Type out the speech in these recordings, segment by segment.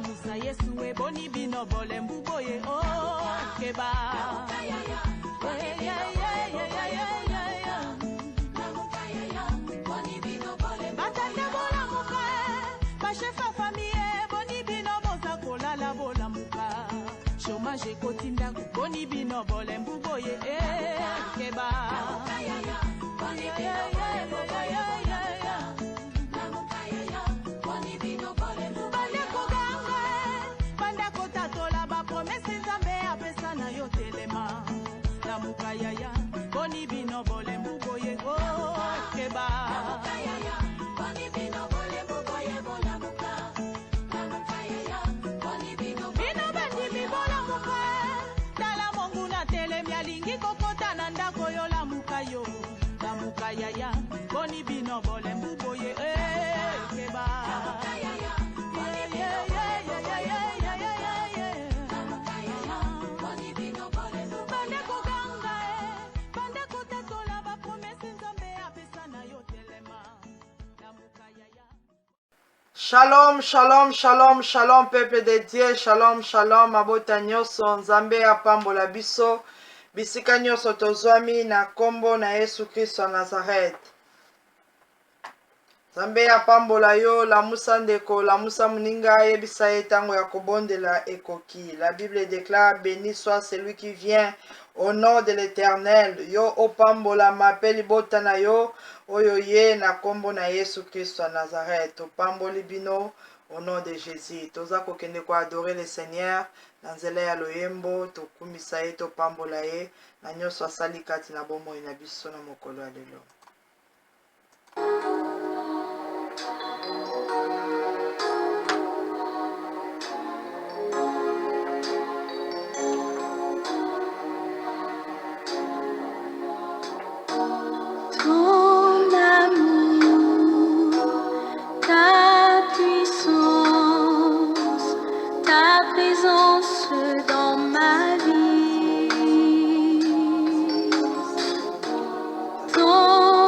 musa yesu eboni bino bolembu boye oh keba batande bolamuka bashefa famille boni bino boza kolala bolamuka chômage ekoti ndako boni bino bolembu boye keba Yaya, boni bino bole mbuboye go keba. Boni bino bole mbuboye bola muka. Bino bendi mi bola muka. Dala mongu na tele mialingi kokota na ndako yo la muka yo. La muka yaya, boni bino bole mbuboye keba. Shalom, shalom, shalom, shalom, peuple de Dieu, shalom, shalom, abota nyoso, nzambe apambola biso, bisika nyoso tozwami na kombo na Yesu Kristo wa Nazareth. Nzambe apambola yo, lamusa ndeko, lamusa muninga, yebisa ye tango ya kobondela ekoki. La Bible déclare, béni soit celui qui vient au nom de l'Éternel. Yo opambola mapeli bota na yo, oyo ye na kombo na Yesu Kristo wa Nazareth. Opamboli bino au nom de Jésus. Toza kokende ko adorer le Seigneur na nzela ya loyembo, tokumisa ye, topambola ye, na nyonso asali kati na bomoi na biso na mokolo ya lelo. Dans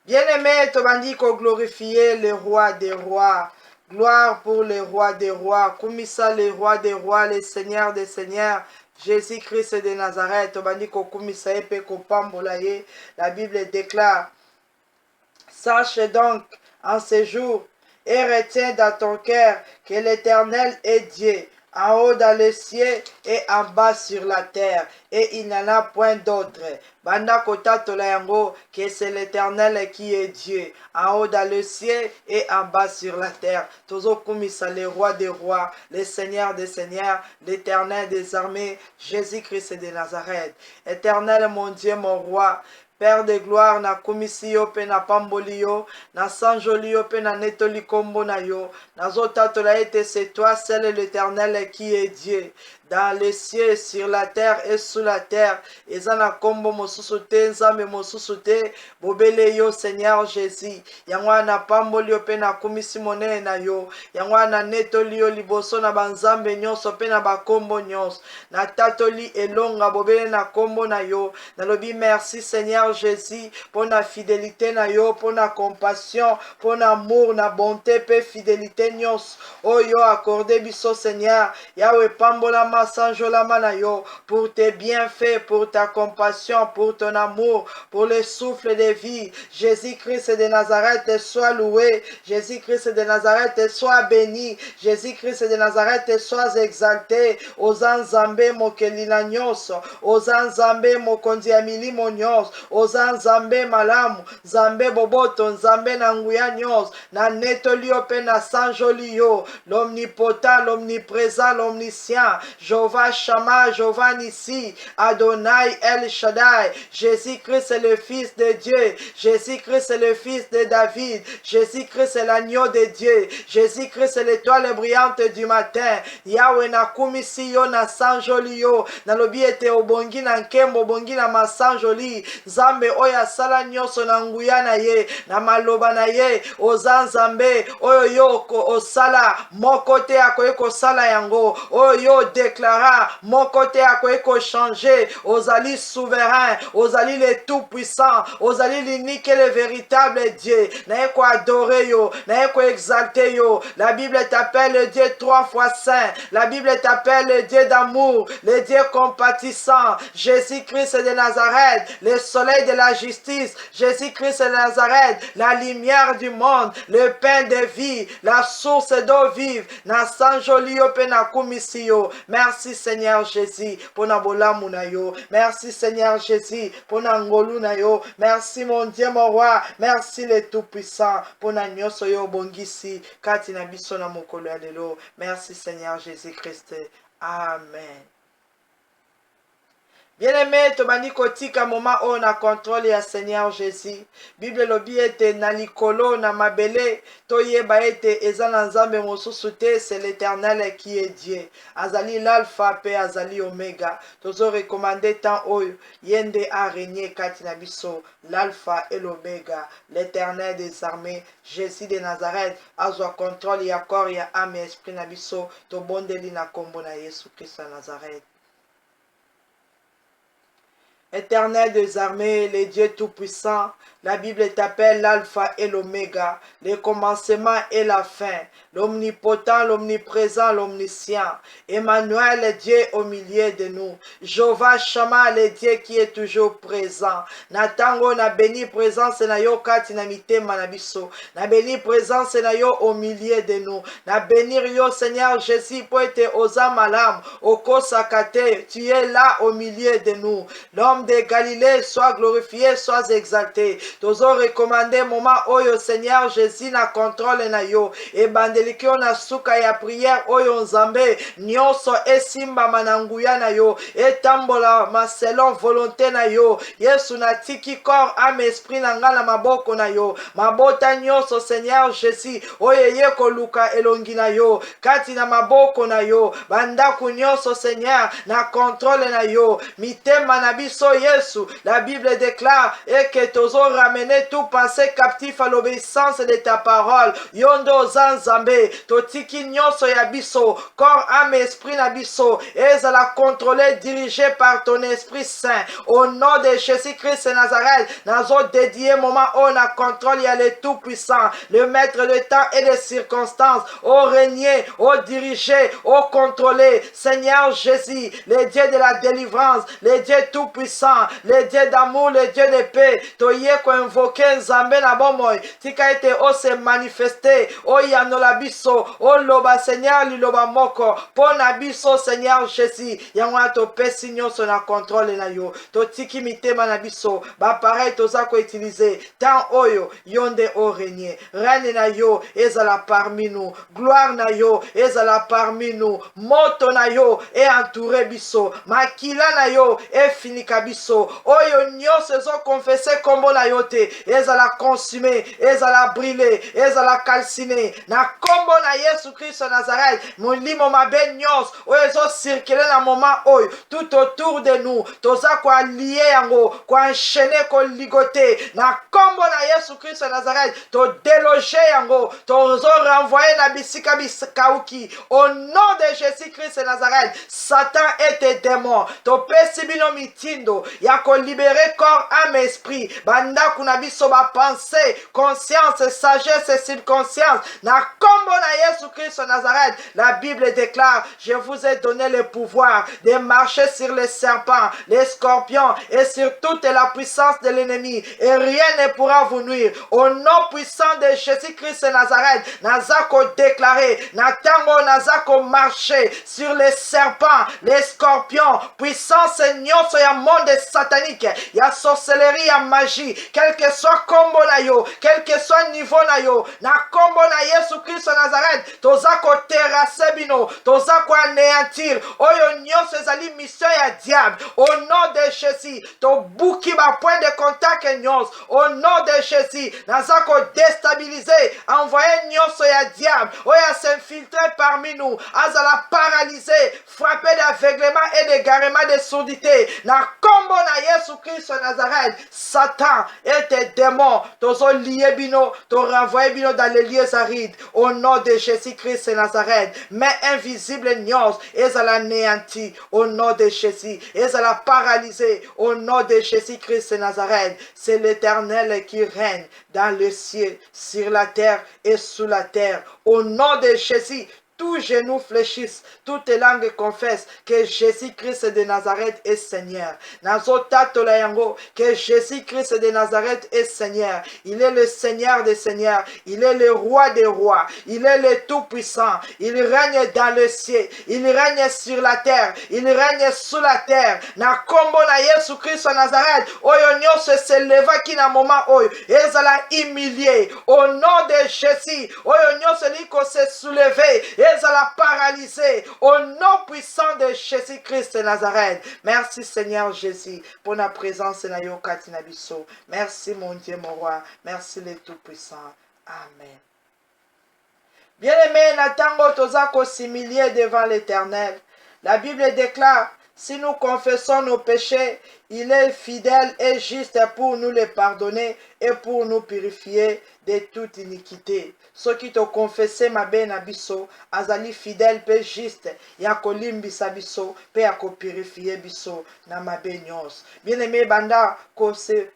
Bien-aimé, tobandi ko glorifier le roi des rois. Gloire pour le roi des rois. Kumisa le roi des rois, le seigneur des seigneurs. Jésus-Christ de Nazareth. Tobandi ko kumisa epe ko pambola ye. La Bible déclare: sache donc en ce jour et retiens dans ton cœur que l'Éternel est Dieu, en haut dans les cieux et en bas sur la terre, et il n'y en a point d'autre. Banda kota yango, que c'est l'Éternel qui est Dieu, en haut dans le ciel et en bas sur la terre. Tozo kumisa le roi des rois, le seigneur des seigneurs, l'Éternel des armées, Jésus-Christ de Nazareth. Éternel mon Dieu, mon roi, Père de gloire, na kumisi yo pe na pamboli yo, na sanjoli yo pe na netoli kombo na yo, na zotatola ete c'est toi seul l'Éternel qui est Dieu. Dans les cieux, sur la terre et sous la terre, ezana kombo mosusu te, nzambe mosusu te, bobele yo Seigneur Jésus. Yangwa na pamboli yo pe na kumisi monene na yo, yangwa na netoli yo liboso na banzambe nyonso pe na bakombo nyonso, na tatoli elonga bobele na kombo na yo. Nalobi merci Seigneur Jésus pour la fidélité na yo, pour la compassion, pour l'amour, na bonté pe fidélité nyonso oyo accordé biso Seigneur. Yahweh pambola sanjolama na yo, pour tes bienfaits, pour ta compassion, pour ton amour, pour le souffle de vie. Jésus-Christ de Nazareth soit loué, Jésus-Christ de Nazareth soit béni, Jésus-Christ de Nazareth soit exalté. Oza nzambe mokelila nyonso, oza nzambe mokonzi ya milimo nyonso, oza nzambe malamu, nzambe boboto, nzambe na nguya nyonso, na netoli yo pe na sanjoli yo, l'omnipotent, l'omniprésent, l'omniscient. Jéhovah Shammah, Jéhovah Nissi, Adonai El Shaddai. Jésus-Christ est le Fils de Dieu. Jésus-Christ est le Fils de David. Jésus-Christ est l'agneau de Dieu. Jésus-Christ est l'étoile brillante du matin. Yahweh na kumisi yo na sanjoli yo. Na lobi ete obongi na nkembo, obongi na masanjoli. Nzambe oyo asala nyonso na nguya na ye, na maloba na ye. Oza Nzambe oyo yo osala moko te akoki kosala yango. Oyo yo deklara moko te akoki kochange. Ozali souverain, ozali le tout-puissant, ozali l'unique et le véritable Dieu. Naye ko adorer yo, naye ko exalter yo. La Bible t'appelle le Dieu 3 fois saint. La Bible t'appelle le Dieu d'amour, le Dieu compatissant. Jésus-Christ de Nazareth, le soleil de la justice. Jésus-Christ de Nazareth, la lumière du monde, le pain de vie, la source d'eau vive. Na sanjoli yo pe na kumisi yo. Merci Seigneur Jésus pour na bolamu na yo. Merci Seigneur Jésus pour na ngolu na yo. Merci mon Dieu mon roi. Merci le tout-puissant pour na nyoso yo bongisi kati na biso na mokolo ya lelo. Merci Seigneur Jésus-Christ. Amen. Bien-aimé, tobandi kotika moment on a contrôle ya Seigneur Jésus. Bible lobi ete na likolo na mabele toyeba ete eza na Nzambe mosusu te, c'est l'Éternel qui est Dieu. Azali l'alpha pe azali omega. Tozo recommander tant oyo yende a régner kati na biso, l'alpha et l'omega, l'Éternel des armées, Jésus de Nazareth, azwa contrôle ya corps ya âme esprit na biso, to bondeli na kombo na Yesu Christ na Nazareth. Éternel des armées, le Dieu tout-puissant, la Bible t'appelle l'alpha et l'oméga, le commencement et la fin, l'omnipotent, l'omniprésent, l'omniscient. Emmanuel, le Dieu au milieu de nous. Jéhovah Shammah, le Dieu qui est toujours présent. Natango na béni présence na yo kati na mitema na biso. Na béni présence na yo au milieu de nous. Na bénir yo Seigneur Jésus pour être aux âmes à l'âme, au kosakate. Tu es là au milieu de nous. L'homme de Galilée, sois glorifié, sois exalté. Tozo recommandé moment oyo Seigneur Jésus na contrôle na yo. E bandeliki na suka ya prière oyo Nzambe nyonso esimba mananguya na yo. Etambola maselon volonté na yo. Yesu na tiki corps âme esprit na nga na maboko na yo. Mabota nyonso Seigneur Jésus oyo ye koluka elongi na yo. Kati na maboko na yo. Bandaku nyonso Seigneur na contrôle na yo. Mitema na biso Yesu. La Bible déclare et que tozo ramener tout pensée captif à l'obéissance de ta parole. Yondo Zanzambe, totiki nyonso ya biso, corps, âme, esprit na biso, et à la contrôler, dirigé par ton Esprit Saint. Au nom de Jésus-Christ et Nazareth, nazo dédié moment où on a contrôle, il y a le tout-puissant, le maître de temps et des circonstances, au régner, au diriger, au contrôler. Seigneur Jésus, le Dieu de la délivrance, le Dieu tout-puissant, le Dieu d'amour, le Dieu de paix, toye ko invoquer Nzambe na bomoy, tika ete o se manifester, o yanola biso, o loba Seigneur liloba moko, pona biso Seigneur Jésus, yango to pesi nyonso na contrôle na yo, to tiki mitema na biso, ba pareil toza ko utiliser, tant oyo, yonde o régner, reine na yo, ezala parmi nous, gloire na yo, ezala parmi nous, moto na yo, e entouré biso, makila na yo, e finika biso, oyo nyonso zo confesser kombo na yo te, ezala consumé, ezala brûlé, ezala calciné, na kombo na Yesu Christ Nazareth, molimo mabe nyos, oyo circuler na moment oyo, tout autour de nous, toza kwa lié yango, kwa enchaîner, ko ligoter, na kombo na Yesu Christ Nazareth, to déloger yango, tozo renvoyer na bisika bisikauki, au nom de Jésus Christ Nazareth, Satan et tes démons, to pesi bino mitindo, ya ko libérer corps, âme, esprit, banda kuna biso ba pensée, conscience, sagesse et subconscience, na kombo na Yesu Christ Nazareth, la Bible déclare, je vous ai donné le pouvoir de marcher sur les serpents, les scorpions et sur toute la puissance de l'ennemi, et rien ne pourra vous nuire. Au nom puissant de Jésus-Christ Nazareth, nazako déclaré, natango nazako marcher sur les serpents, les scorpions, puissance nyonso ya monde des sataniques, il y a sorcellerie, il y a magie, quel que soit combo na yo, quel que soit niveau na yo, na combo na Yesu Christ Nazareth, toza ko terrasser bino, toza ko anéantir, oyo nyonso ezali mission ya diable, au nom de Jésus, to buki ba point de contact nyonso, au nom de Jésus, naza ko déstabiliser, envoyer nyonso ya diable, oyo s'infiltrer parmi nous, azala paralyser, frapper d'aveuglement et d'égarement de surdité, na combo na Yesu Christ Nazareth, Satan et tes démons, tozo lié bino, to renvoyer bino dans les lieux arides, au nom de Jésus-Christ Nazareth, mais invisible nyos, et à l'anéanti, au nom de Jésus, et à la paralyser, au nom de Jésus-Christ Nazareth. C'est l'Éternel qui règne dans le ciel, sur la terre et sous la terre, au nom de Jésus. Tous genoux fléchissent, toutes langues confessent que Jésus-Christ de Nazareth est Seigneur. Que Jésus-Christ de Nazareth est Seigneur. Il est le Seigneur des Seigneurs. Il est le Roi des Rois. Il est le Tout-Puissant. Il règne dans le ciel. Il règne sur la terre. Il règne sous la terre. Na kombo na Yesu Christ Nazareth. Oyo nyonso se leva ki na moment oyo. Ezala humilié. Au nom de Jésus. Oyo nyonso liko se soulever. Et à la paralyser au nom puissant de Jésus-Christ de Nazareth. Merci Seigneur Jésus pour la présence na yo katina biso. Merci mon Dieu, mon roi. Merci le Tout-Puissant. Amen. Bien-aimés, natango tozako s'humilier devant l'Éternel. La Bible déclare, si nous confessons nos péchés, il est fidèle et juste pour nous les pardonner et pour nous purifier de toute iniquité. Ceux qui t'ont confessé ma belle abisso, azali fidèle pe juste, ya kolimbisa biso, pe ya ko purifier biso na ma benyos. Bien aimé banda ko se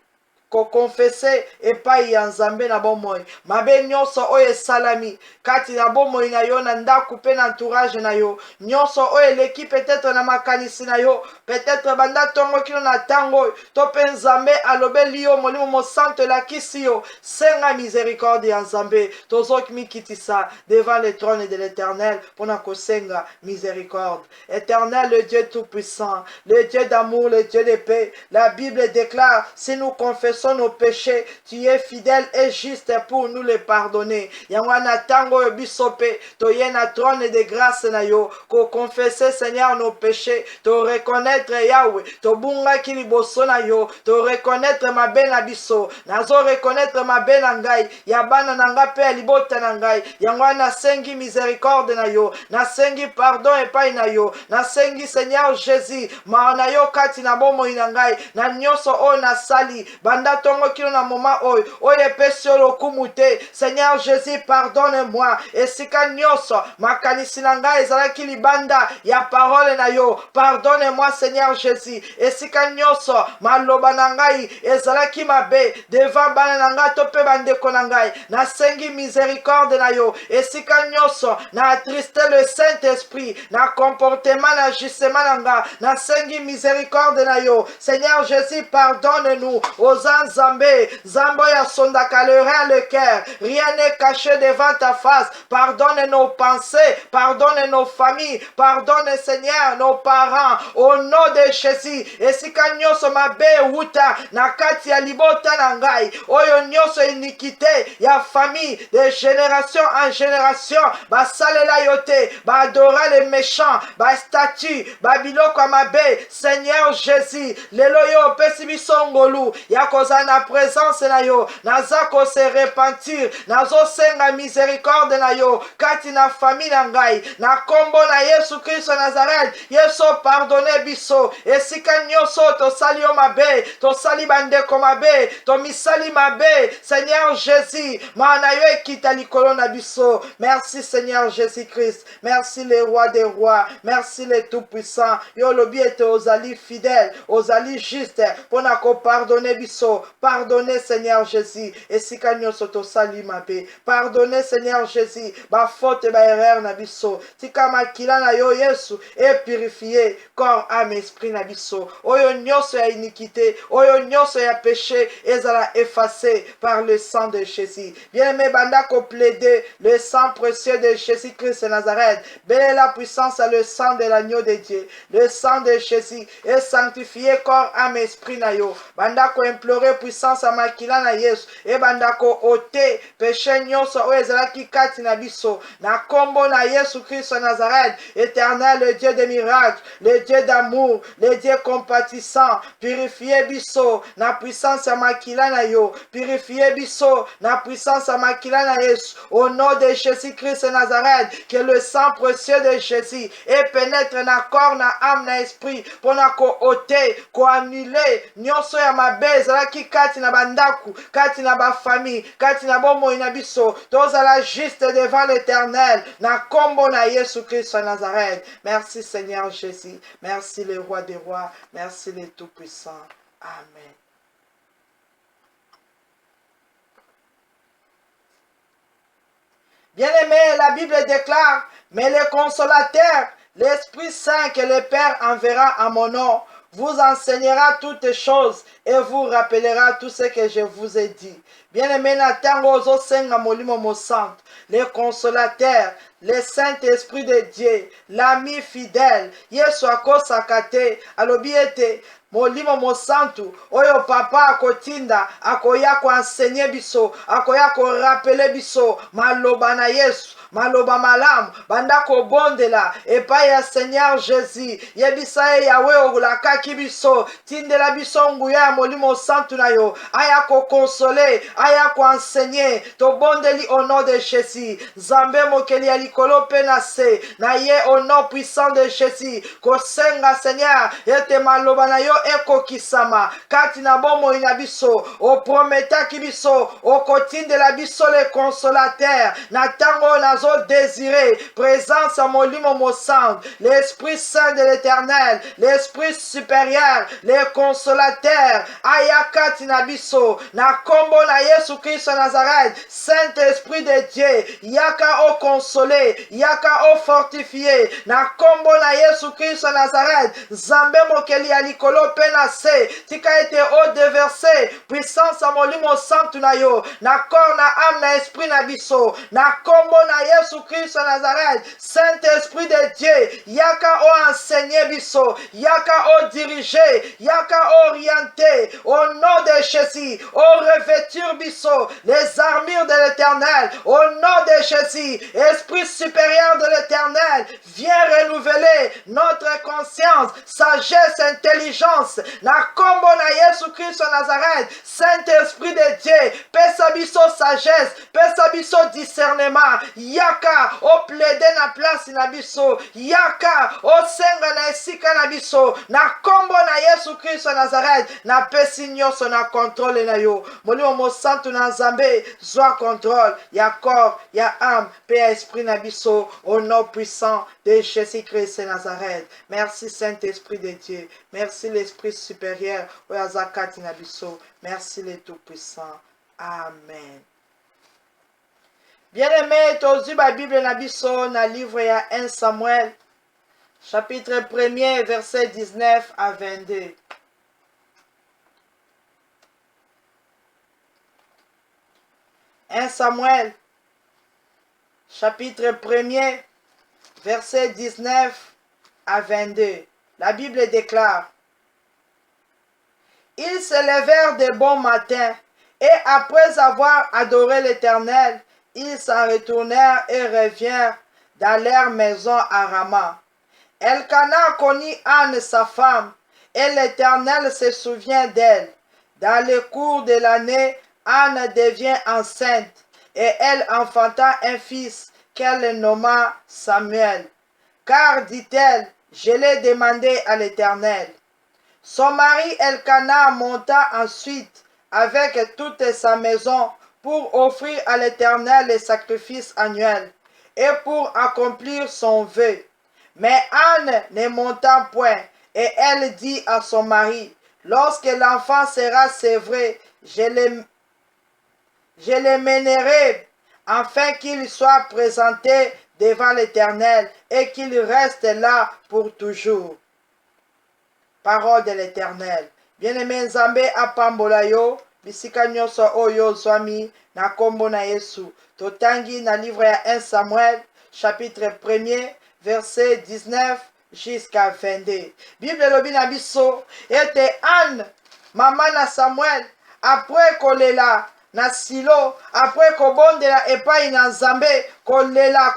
ko confesse epai ya nzambe na bomoi mabe nyonso oyo esalami kati na bomoi na yo na ndako pe na entourage na yo nyonso oyo eleki peut-être na makanisi na yo peut-être banda tongo kino na tango to pe nzambe alobeli yo molimo mosanto elakisi yo senga miséricorde ya nzambe tozoki mikitisa devant le trône de l'Éternel mpona kosenga miséricorde. Éternel, le Dieu tout-puissant, le Dieu d'amour, le Dieu de paix, la Bible déclare, si nous confessons nos péchés, tu es fidèle et juste pour nous les pardonner. Yangwana tango bisope, to yena trône de grâce na yo, ko confesser Seigneur nos péchés, to reconnaître Yahweh, to bunga kili boso na yo, to reconnaître ma bena biso, nazo reconnaître ma bena ngai, yabana nanga pe libota na ngai, yangwana sengi miséricorde na yo, na sengi pardon epai na yo, na sengi Seigneur Jésus, ma na yo kati na bomo inangai, na nyoso o na sali, banda tongo kilo na moma oyo oyo epesi yo lokumu te. Seigneur Jésus, pardonne-moi esika nyonso makanisi na ngai ezalaki libanda ya parole na yo. Pardonne-moi Seigneur Jésus esika nyonso maloba na ngai ezalaki mabe devant bana na ngai to pe bandeko na ngai, nasengi miséricorde na yo esika nyonso na attriste le Saint-Esprit na comportement na agissement na nga, nasengi miséricorde na yo. Seigneur Jésus, pardonne-nous aux Zambé, Zambo ya sondaka le rein, le cœur. Rien n'est caché devant ta face. Pardonne nos pensées, pardonne nos familles, pardonne Seigneur nos parents. Au nom de Jésus. Et si kanyoso mabe wuta na kati ya libota na ngai, oyo nyoso iniquité ya famille de génération en génération, ba salela yote, ba adora les méchants, ba statue, ba biloko mabe. Seigneur Jésus, lelo yo pesi bisongolu ya koza na présence na yo, nazako se repentir, nazo senga miséricorde na yo kati na famille na ngai, na kombo na Yesu Christ Nazareth. Yesu pardonne biso esika nyonso to sali yo mabe, to sali bandeko mabe, to misali mabe. Seigneur Jésus, mana yo ekita likolo na biso. Merci Seigneur Jésus Christ, merci le roi des rois, merci le tout puissant. Yo lobi ete ozali fidèle, ozali juste pona ko pardonner biso. Pardonnez, Seigneur Jésus. Et si kanyo soto sali mabe. Pardonnez, Seigneur Jésus. Ba faute ba erreur na biso. Tika makila na yo Yesu. Et purifier corps, âme, esprit na biso. Oyo nyonso ya iniquité. Oyo nyonso ya péché. Ezala effacé par le sang de Jésus. Bien-aimé, banda ko plaider le sang précieux de Jésus-Christ de Nazareth. Belle est la puissance à le sang de l'agneau de Dieu. Le sang de Jésus est sanctifié corps, âme, esprit na yo. Banda ko implorer puissance à makila na Yesu. Et banda ko ôter péché nyonso o ezalaki kati na biso. Na kombo na Yesu Christ de Nazareth. Éternel, le Dieu des miracles, le Dieu d'amour, le Dieu compatissant. Purifiez biso na puissance à makila na yo. Purifiez biso na puissance à makila na Yesu. Au nom de Jésus-Christ de Nazareth, que le sang précieux de Jésus et pénètre na corps, na âme, na esprit, pour na ko ôter, ko annuler, nyonso ya mabe ezalaki kati na bandaku, kati na ba famille, kati na bomoi na biso, tozala juste devant l'Éternel, na kombo na Yesu Christ de Nazareth. Merci Seigneur Jésus, merci le roi des rois, merci le tout-puissant. Amen. Bien-aimé, la Bible déclare, mais le consolateur, l'Esprit Saint que le Père enverra en mon nom, vous enseignera toutes choses et vous rappellera tout ce que je vous ai dit. Bien-aimé, natango ozo senga molimo mosanto, le consolateur, le Saint-Esprit de Dieu, l'ami fidèle, Yesu akosaka te, alobi ete molimo mosantu oyo papa akotinda akoya koenseigner biso, akoya korapele biso maloba na Yesu, maloba malamu banda kobondela epai ya Seigneur Jésus. Yebisa ye yawe olakaki biso, tindela biso nguya ya molimo santu na yo, aya kokonsole, aya koenseigner, tobondeli au nom de Jésus. Nzambe mokeli ya likolo pe na se, na ye au nom puissant de Jésus, kosenga Seigneur ete maloba na yo ekokisama kati na bomoi na biso, oprometaki biso okotindela biso le consolateur na tango nazo désirer présence à molimo mosantu, l'Esprit Saint de l'Éternel, l'Esprit supérieur, le consolateur aya kati na biso na kombo na Yesu Christ de Nazareth. Saint-Esprit de Dieu, yaka o consoler, yaka o fortifier na kombo na Yesu Christ de Nazareth. Nzambe mokeli ya likolo pe na se, tika ete o déverser puissance à molimo santu na yo, na corps, na âme, na esprit na biso, na kombo na Yesu Christ de Nazareth. Saint-Esprit de Dieu, yaka o enseigner biso, yaka o diriger, yaka o orienter, au nom de Jésus, o revêtir biso les armures de l'Éternel, au nom de Jésus. Esprit supérieur de l'Éternel, viens renouveler notre conscience, sagesse, intelligence, na kombo na Yesu Christ de Nazareth. Saint-Esprit de Dieu, pesa biso sagesse, pesa biso discernement, yaka o plaider na place na biso, yaka o senga na esika na biso, na kombo na Yesu Christ de Nazareth. Na pesi nyonso na contrôle na yo, molimo mosantu na Nzambe, zwa contrôle ya corps, ya âme, pe ya esprit na biso, au nom puissant de Jésus-Christ de Nazareth. Merci Saint-Esprit de Dieu, merci l'Esprit supérieur, oyazakati na biso, merci le tout-puissant. Amen. Bien-aimé, tozu ba Bible na biso na livre ya 1 Samuel, chapitre 1er, verset 19 à 22. Samuel, chapitre 1er, verset 19 à 22. La Bible déclare: Ils se levèrent de bon matin, et après avoir adoré l'Éternel, ils s'en retournèrent et revinrent dans leur maison à Rama. Elkana connut Anne sa femme, et l'Éternel se souvient d'elle. Dans le cours de l'année, Anne devient enceinte, et elle enfanta un fils qu'elle nomma Samuel. Car, dit-elle, je l'ai demandé à l'Éternel. Son mari Elkana monta ensuite avec toute sa maison pour offrir à l'Éternel les sacrifices annuels et pour accomplir son vœu. Mais Anne ne monta point, et elle dit à son mari: Lorsque l'enfant sera sévré, je les mènerai afin qu'ils soient présentés devant l'Éternel et qu'ils restent là pour toujours. Parole de l'Éternel. Bien-aimé Nzambe apambola yo, bisika nyonso oyo zwami na kombo na Yesu. Totangi na livre ya 1 Samuel, chapitre 1er, verset 19 jusqu'à 22. Bible lobi na biso, ete Anne, maman na Samuel, après kolela na Silo, après kobondela epai na Nzambe, kolela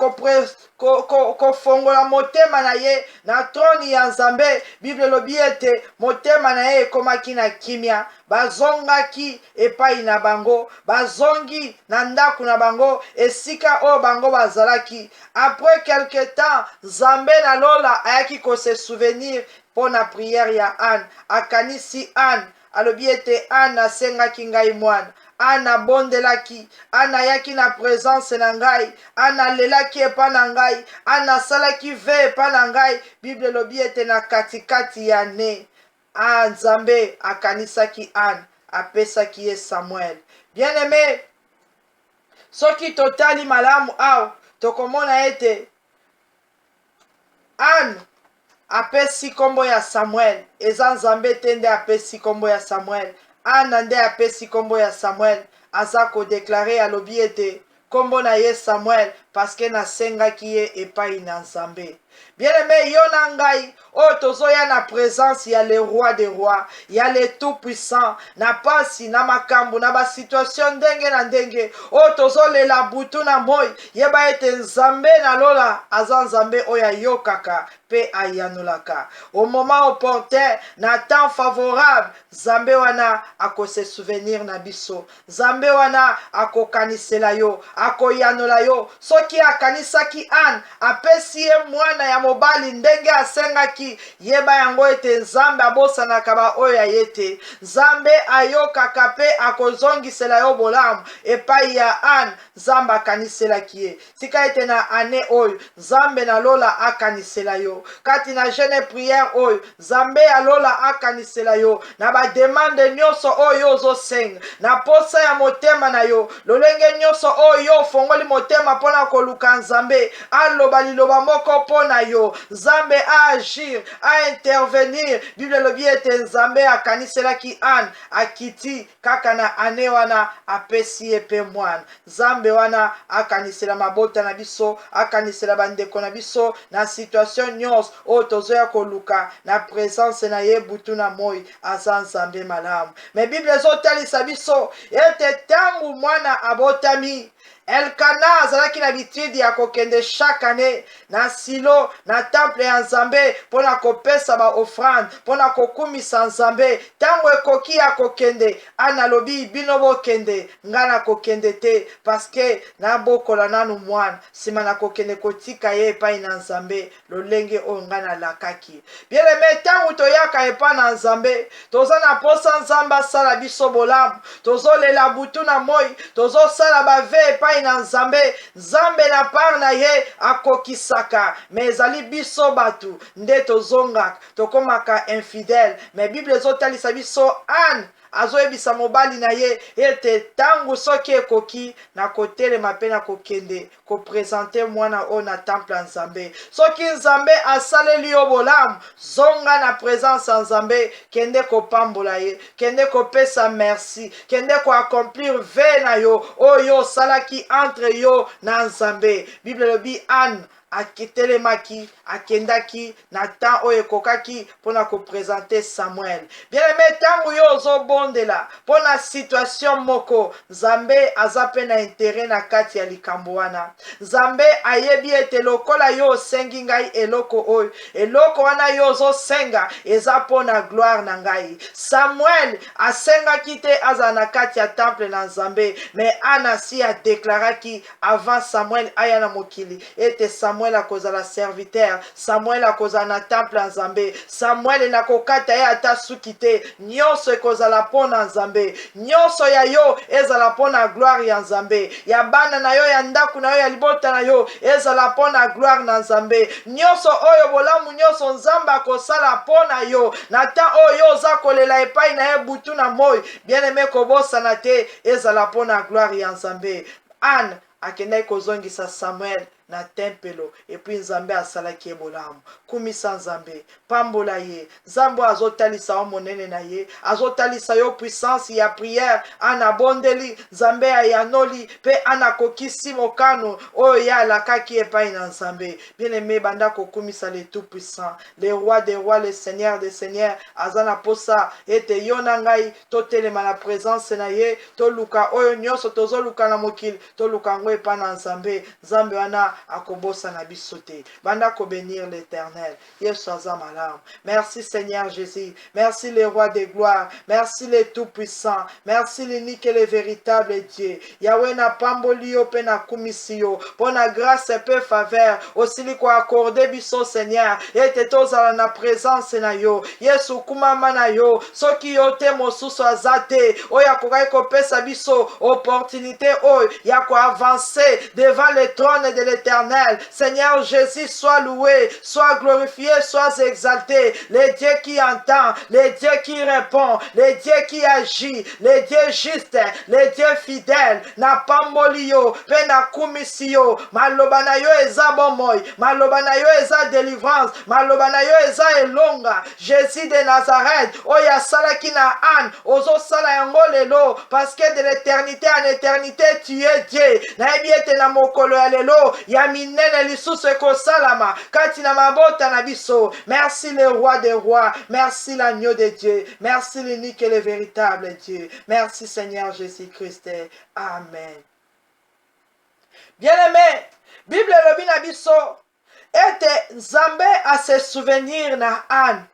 kofongola motema na ye na troni ya Nzambe. Bible lobi ete motema na ye ekomaki na kimia, bazongaki epai na bango, bazongi na ndako na bango esika oyo bango bazalaki. Après quelque temps, Nzambe na lola ayaki ko se souvenir pour na prière ya Anne. Akanisi Anne, alobi ete Anne asengaki ngai mwana. Ana bondelaki, ana yaki na présence na ngai, ana lelaki epa na ngai, ana salaki ve epa na ngai. Bible lobi ete na katikati ya ne, Nzambe akanisaki Anne, apesaki ye Samuel. Bien aimé, soki totali malamu au tokomona ete Anne apesi kombo ya Samuel, eza Nzambe te nde apesi kombo ya Samuel. Anne nde apesi kombo ya Samuel, aza kodeklare alobi ete kombo na ye Samuel parce que nasengaki ye epai na Nzambe. Bien aimé, yo na ngai oyo tozoya na présence ya le roi des rois, ya le tout puissant, na pasi na makambo na basituation ndenge na ndenge oyo tozolela butu na moi, yeba ete Nzambe na lola aza Nzambe oyo ayokaka pe ayanolaka. Au moment opportun, na temps favorable, Nzambe wana akose souvenir na biso, Nzambe wana akokanisela yo, akoyanola yo. Soki akanisaki Anne, apesi ye mwana ya mobali ndenge asengaki, yeba yango ete Nzambe abosanaka ba oyo ya yete. Nzambe ayokaka pe akozongisela yo bolamu epai ya Anne. Nzambe akaniselaki ye. Tika ete na ane oyo Nzambe na lola akanisela yo. Kati na jeune prière oyo Nzambe alola akanisela yo. Na ba demande nyonso oyo ozosenga, na posa ya motema na yo, lolenge nyonso oyo fongoli motema pona koluka Nzambe aloba liloba moko pona yo, Nzambe a agir, a intervenir. Bible lobi ete Nzambe akaniselaki Anne, akiti kaka na ane wana apesi epe mwana. Nzambe wana akanisela mabota na biso, akanisela bandeko na biso na situation nyonso oyo tozoya koluka na présence na ye butu na moi, aza Nzambe malamu. Mais Bible ezotalisa biso ete tangu mwana abotami, Elkana azalaki na habitude ya kokende chaque année na Silo, na temple ya Nzambe pona kopesa ba offrande, pona kokumisa Nzambe. Tango ekoki ya kokende, analobi bino bokende, nga na kokende te parce que na bokola nanu mwana, sima na kokende kotika ye epai na Nzambe lolenge oyo nga na lakaki. Bien aimé, tango toyaka epai na Nzambe, toza na posa Nzambe asala biso bolamu, tozolela butu na moi, tozosala bave epai na Nzambe. Nzambe na par na ye akokisaka, mais ezali biso batu nde tozongaka tokomaka infidèle. Mais Bible ezotalisa biso Anne azoyebisa mobali na ye ete tangu soki ekoki na kotelema mpe na kokende kopresente mwana oyo na temple ya Nzambe. Soki Nzambe asaleli yo bolamu, zonga na présence ya Nzambe, kende kopambola ye, kende kopesa merci, kende koaccomplir ve na yo oyo osalaki entre yo na Nzambe. Bible lobi Anne akitelemaki, akendaki na temps oyo ekokaki mpona kopresente Samuel. Bien aimé, tango yo ozobondela mpona situation moko, Nzambe aza mpe na intere na kati ya likambo wana. Nzambe ayebi ete lokola yo osengi ngai eloko oyo, eloko wana yo ozosenga eza mpona gloire na ngai. Samuel asengaki te aza na kati ya temple na Nzambe, mais Anasi adeklaraki avant Samuel aya na mokili ete Samuel Samuel akozala serviteur, Samuel akozala na temple ya Nzambe, Samuel nakokata ye ata suki te, nyonso ekozala mpona Nzambe, nyonso ya yo ezala mpona gloire ya Nzambe, ya bana na yo, ya ndako na yo, ya libota na yo ezala mpona gloire na Nzambe, nyonso oyo bolamu nyonso Nzambe akosala mpona yo, na temps oyo oza kolela epai na ye butu na moi, bien-aimé kobosana te, ezala mpona gloire ya Nzambe. Anne akendaki kozongisa Samuel na tempelo, epuis Nzambe asalaki ye bolamu. Kumisa Nzambe, pambola ye, Nzambe azotalisa yo monene na ye, azotalisa yo puissance ya prière, anabondeli, Nzambe ayanoli, pe anakokisi mokano oyo ya alakaki epai na Nzambe. Bien-aimé, banda kokumisa le tout puissant, le roi des rois, le seigneur des seigneurs, azana posa ete yo na ngai totelema na présence na ye, toluka oyo nyonso tozoluka na mokili, toluka ngo epai na Nzambe. Nzambe wana akobosa na biso te. Banda ko bénir l'Éternel. Yesu aza malamu. Merci Seigneur Jésus. Merci le roi des gloires. Merci le tout-puissant. Merci l'unique et le véritable Dieu. Yahweh na pamboli yo pe na kumisi yo. Pona grâce pe faveur. Osili ko accordé biso Seigneur. Ete tozala na présence na yo. Yesu kumama na yo. Soki yo te mosusu azate. Oya kokai ko pesa biso opportunité oyo ya ko avancer devant le trône de l'Éternel. Seigneur Jésus, sois loué, sois glorifié, sois exalté. Le Dieu qui entend, le Dieu qui répond, le Dieu qui agit, le Dieu juste, le Dieu fidèle. Na pambolio, pe na kumisio, maloba na yo eza bomoi, maloba na yo eza délivrance, maloba na yo eza elonga. Jésus de Nazareth, oya salaki na Anne, ozo sala yango lelo, parce que de l'éternité en éternité tu es Dieu. Na ebiete na mokolo ya lelo, ya minene lisusu ekosalama, kati na mabota na biso. Merci le roi des rois, merci l'agneau de Dieu, merci l'unique et le véritable Dieu. Merci Seigneur Jésus-Christ. Amen. Bien-aimé, Bible lobi na biso, ete Nzambe a se souvenir na Anne.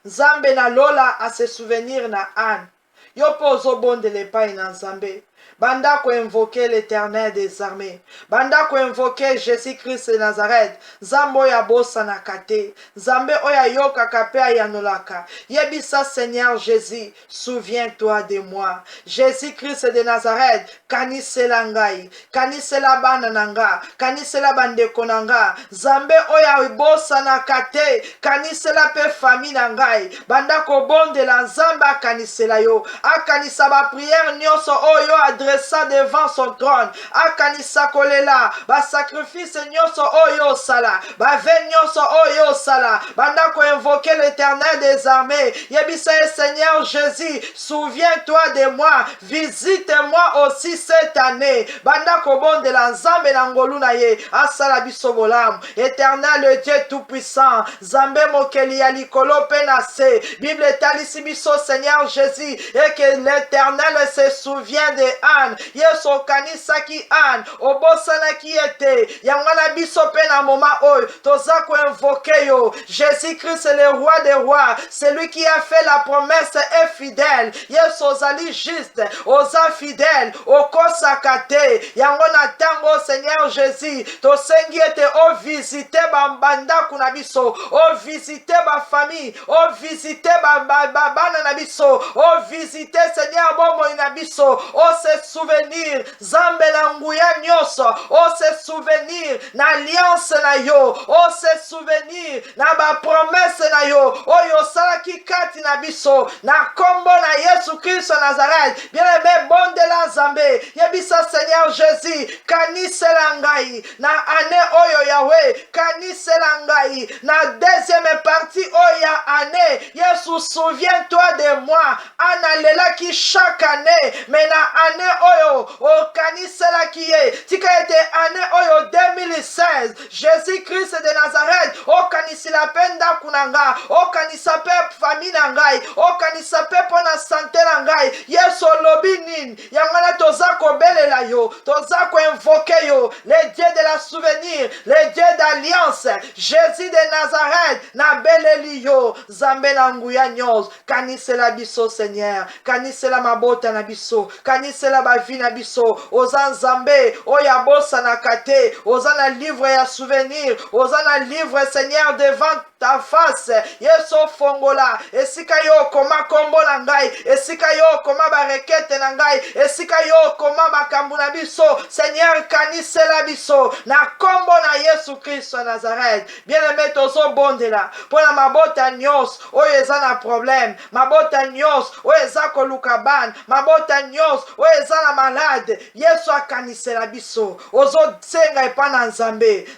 Nzambe na lola a se souvenir na Anne. Yo po ozobondela epai na Nzambe. Banda ko invoquer l'Éternel des armées. Banda ko invoquer Jésus-Christ de Nazareth. Zambo ya bosa na kate. Zambe oya yoka kape ayanolaka. Yebisa Seigneur Jésus, souviens-toi de moi. Jésus-Christ de Nazareth, kanisela ngai. Kanisela bana nanga. Kanisela bandeko nanga. Zambe oya bosa na kate. Kanisela pe famille nangai. Banda ko bonde la Nzamba kanisela yo. Akanisa ba prière nyonso oyo adressa devant son trône. Akanisa kolela ba sacrifice nyonso oyo sala, ba veine nyonso oyo sala. Banda ko invoquer l'Éternel des armées. Yebisa Seigneur Jésus, souviens-toi de moi, visite-moi aussi cette année. Banda ko bonde la Nzambe na ngolu na ye, asala biso bolamu. Éternel le Dieu tout puissant, Nzambe mokeli ya likolo pe na se. Bible talisi biso Seigneur Jésus, et que l'Éternel se souvient de Anne. Yeso kanisaki Anne, obosanaki ete. Yangwana biso pe na moment oyo, toza ko invoquer yo. Jésus-Christ le roi des rois, celui qui a fait la promesse est fidèle. Yeso zali juste, oza fidèle, okosakate. Yangona tango Seigneur Jésus, to sengi ete o visite bambanda kuna biso, o visite ba famille, o visite bana na biso, o visite Seigneur bomo ina biso, o se souvenir Zambe na nguya nyoso, o se souvenir na alliance na yo, o se souvenir na ba promesse na yo, o yo salaki kati na biso, na kombo na Yesu Christ Nazareth. Bien aimé bonde la Zambe, yebisa Seigneur Jésus, kanisela ngai na ane oyo Yahweh, kanisela ngai na deuxième partie oya ane. Yesu, souviens-toi de moi. Analela ki chaque année, mais na année oyo o kanisela ki ye tika ete année oyo 2016 Jésus-Christ de Nazareth o kanisila penda kunanga, o kanisa pe famille nangai, o kanisa pe pona santé nangai. Yesu lobi nini yangana toza ko belela yo, toza ko invoquer yo, le Dieu de la souvenir, le Dieu d'alliance, Jésus de Nazareth na beleli yo. Zambe na nguya nyos kanisela biso Seigneur, kanisela mabota na biso, kanisela kanisela bavi na biso oza nzambe oyo abosanaka te oza na livre ya souvenir oza na livre Seigneur devant ta face yesu ofongola esika yo okoma kombo na ngai esika yo okoma barekete na ngai esika yo okoma makambo na biso Seigneur kanisela biso na kombo na Yesu Kristo ya Nazareth bien-aimé tozobondela mpo na mabota nyonso oyo eza na problème mabota nyonso oyo eza koluka bana mabota nyonso oyo eza na malade yesu akanisela biso ozosenga epa na nzambe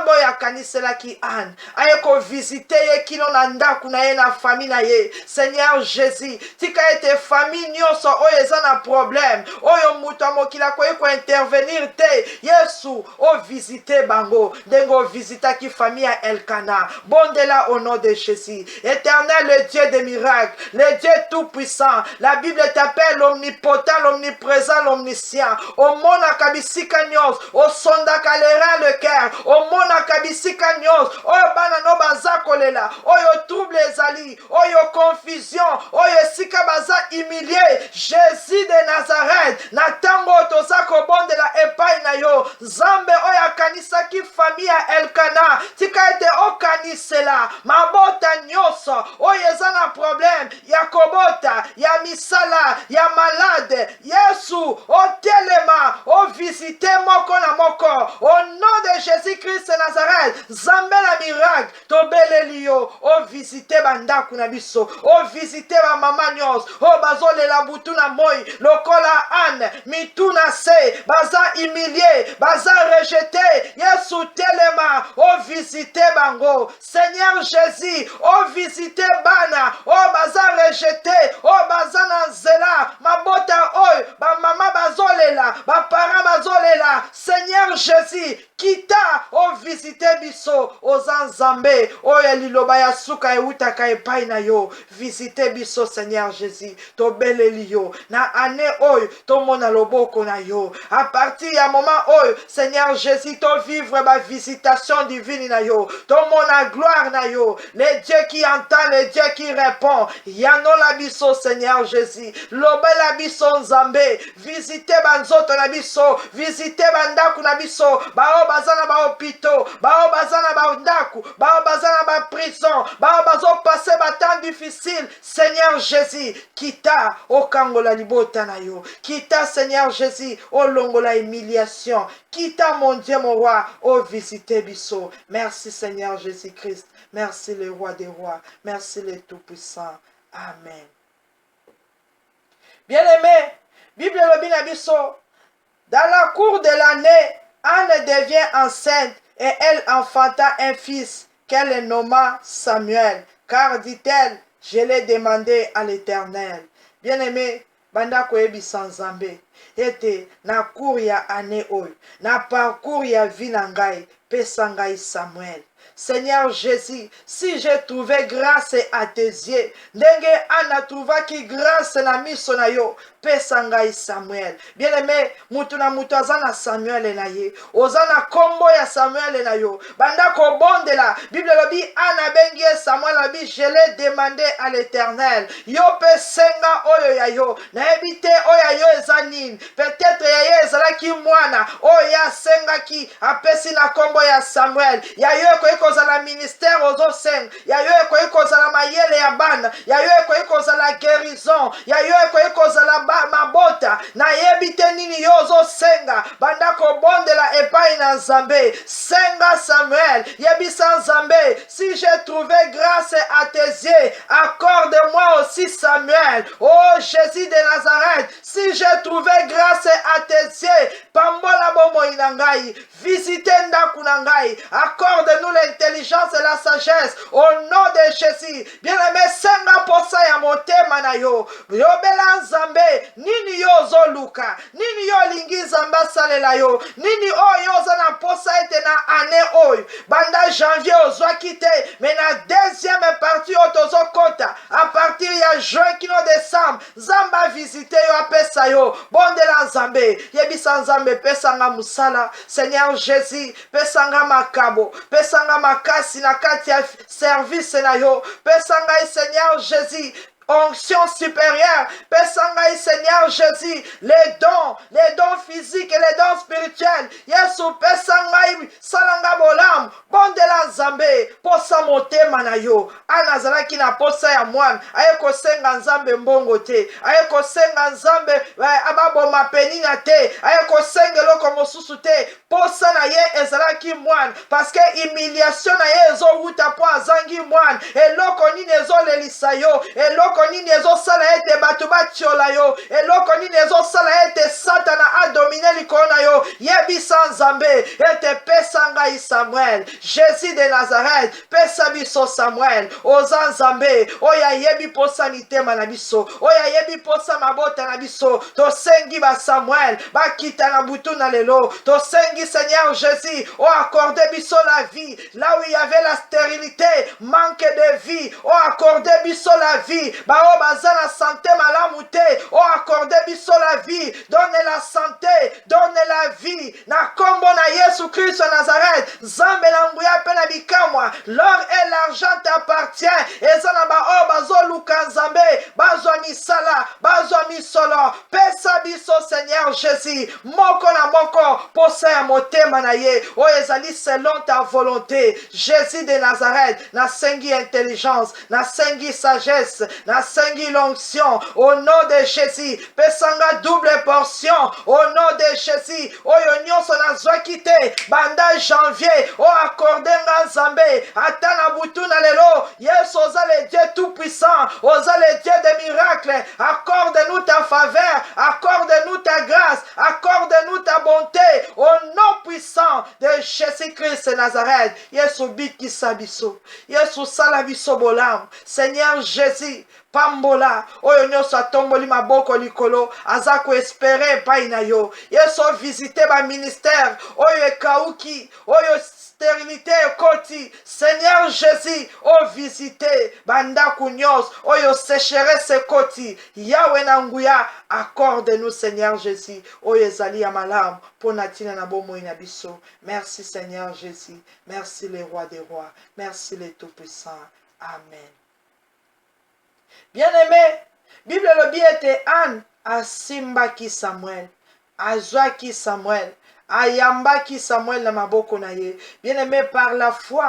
oyo akaniselaki Anne aye kovisite ye kino na ndako na ye na famille na ye Seigneur Jésus tika ete famille nyonso oyo eza na problème oyo mutu amokili akoki kointervenir te yesu ovisite bango ndenge ovisitaki famille ya Elkana bondela au nom de Jésus éternel le Dieu des miracles le Dieu tout puissant la Bible t'appelle l'omnipotent l'omniprésent l'omniscient omonaka bisika nyonso osondaka lera le cœur omonaka bisika nyonso oyo bana no baza kolela oyo trouble ezali oyo confusion oyo esika baza humilié Jésus de Nazareth na ntango toza kobondela epai na yo nzambe oyo akanisaki famille ya Elkana tika ete okanisela mabota nyonso oyo eza na problème ya kobota ya misala ya malade yesu otelema ovisite moko na moko au nom de Jésus-Christ de Nazareth nzambe na miracle tobeleli yo ovisite bandako na biso ovisite bamama nyonso oyo bazolela butu na moi lokola Anne mitu na se baza humilié baza rejeté yesu telema ovisite bango Seigneur Jésus ovisite bana oyo baza rejeté oyo baza na nzela mabota oyo bamama bazolela bapara bazolela Seigneur Jésus kita ovisite biso oza nzambe oyo liloba ya suka eutaka epai na yo visite biso Seigneur Jésus tobeleli yo na ane oyo tomona loboko na yo à partir ya moment oyo Seigneur Jésus to vivre ba visitation divine na yo tomona gloire na yo le Dieu qui entend le Dieu qui répond yanola biso Seigneur Jésus lobela biso nzambe visite banzoto na biso visite bandako na biso bao baza na bahôpitaux bao baza na bandako bao baza na baprison bao bazopase batemps difficile Seigneur Jésus kita okangola libota na yo kita Seigneur Jésus olongola humiliation kita mon Dieu mon roi visite biso merci Seigneur Jésus-Christ merci le roi des rois merci le tout-puissant amen. Bien-aimé, Bible lobi na biso dans la cour de l'année Anne devient enceinte et elle enfanta un fils qu'elle nomma Samuel car dit-elle je l'ai demandé à l'Éternel. Bien-aimé, banda koyebisa nzambe ete na cour ya année oyo na parcours ya vie na ngai pesa ngai Samuel. Seigneur Jésus, si j'ai trouvé grâce à tes yeux, ndenge Anna trouvaki grâce na miso na yo, pesa ngai Samuel. Bien-aimé, mutu na mutu aza na Samuel na ye, oza na kombo ya Samuel na yo. Banda ko bondela, Bible lobi Anna bengi Samuel lobi, je l'ai demandé à l'Éternel. Yo pe senga oyo ya yo, na ebite oyo yo ezanine. Peut-être ya ye ezalaki mwana, oyo senga ki apesi na kombo ya Samuel. Ya yo kozala ministère ozosenga ya yo ekoki kozala mayele ya bana ya yo ekoki kozala guérison ya yo ekoki kozala mabota na yebi te nini yo ozosenga banda kobondela epai na nzambe senga Samuel yebisa nzambe si j'ai trouvé grâce à tes yeux accorde-moi aussi Samuel oh Jésus de Nazareth si j'ai trouvé grâce à tes yeux pambola bomoi na ngai visite ndaku na ngai accorde-nous l'intelligence et la sagesse au nom de Jésus. Bien-aimé, senga posa ya motema na yo. Yobela nzambe, nini yo zoluka, nini yo lingi nzamba salela yo, nini oyo za na posa ete na ane oyo. Banda janvier ozwaki te, mais na deuxième partie otozo kota, à partir ya juin kino décembre, zamba visite yo apesa yo, bondela nzambe, yebisa nzambe pesanga musala, Seigneur Jésus, pesanga makabo, pesanga makasi na kati ya service na yo, pesanga Seigneur Jésus, onction supérieure. Pesangai Seigneur Jésus, les dons physiques et les dons spirituels. Yesu pesangai salanga bolam, bondela nzambe, posa motema na yo. Anazalaki na posa ya mwana, aye kosenga nzambe mbongo te, aye kosenga nzambe ababoma penina te, aye kosenga eloko mosusu te. Posa na ye ezalaki mwana, parce que humiliation na ye ezowuta po azangi mwana. Eloko nini ezolelisa yo, eloko nini ezosala ete bato batiola yo, eloko nini ezosala ete satana adomine likolo na yo. Yebisa nzambe ete pesa ngai Samuel, Jésus de Nazareth, pesa biso Samuel, oza nzambe oyo ayebi posa mitema na biso, oyo ayebi posa mabota na biso. Tosengi ba Samuel bakita na butu na lelo. Tosengi Seigneur Jésus o accordé biso la vie là où il y avait la stérilité, manque de vie, o accordé biso la vie. Bao baza na santé malamu te, o accordé biso la vie. Donne la santé, donne la vie na kombo na Yesu Christ de Nazareth. Zambe na nguya pe na bikamwa. L'or et l'argent t'appartient. Eza na ba o bazo luka nzambe, bazwa misala, bazwa misolo. Pesa biso Seigneur Jésus, moko na moko posa ya motema na ye, o ezali selon ta volonté. Jésus de Nazareth, na sengi intelligence, na sengi sagesse, na sengi l'onction, au nom de Jésus. Pesanga double portion, au nom de Jésus. Oyo nyonso nazwaki te, banda janvier, o accordé nga nzambe, ata na butu na lelo. Yesu oza le Dieu tout puissant, oza le Dieu des miracles. Accorde-nous ta faveur, accorde-nous ta grâce, accorde-nous ta bonté, au nom puissant de Jésus-Christ de Nazareth. Yesu bikisa biso, Yesu sala biso bolam. Seigneur Jésus, pambola oyo nyonso atomboli maboko likolo aza koespere epai na yo. Yesu visite ba ministère oyo ekauki, oyo stérilité ekoti. Seigneur Jésus, o visite bandako nyonso oyo sécheresse ekoti. Yawe na nguya, accorde-nous Seigneur Jésus oyo ezali ya malamu pona tina na bomoi na biso. Merci Seigneur Jésus, merci le roi des rois, merci le tout-puissant. Amen. Bien-aimé, Bible lobi ete Anne asimbaki Samuel, azwaki Samuel, ayambaki Samuel na maboko na ye. Bien-aimé, par la foi,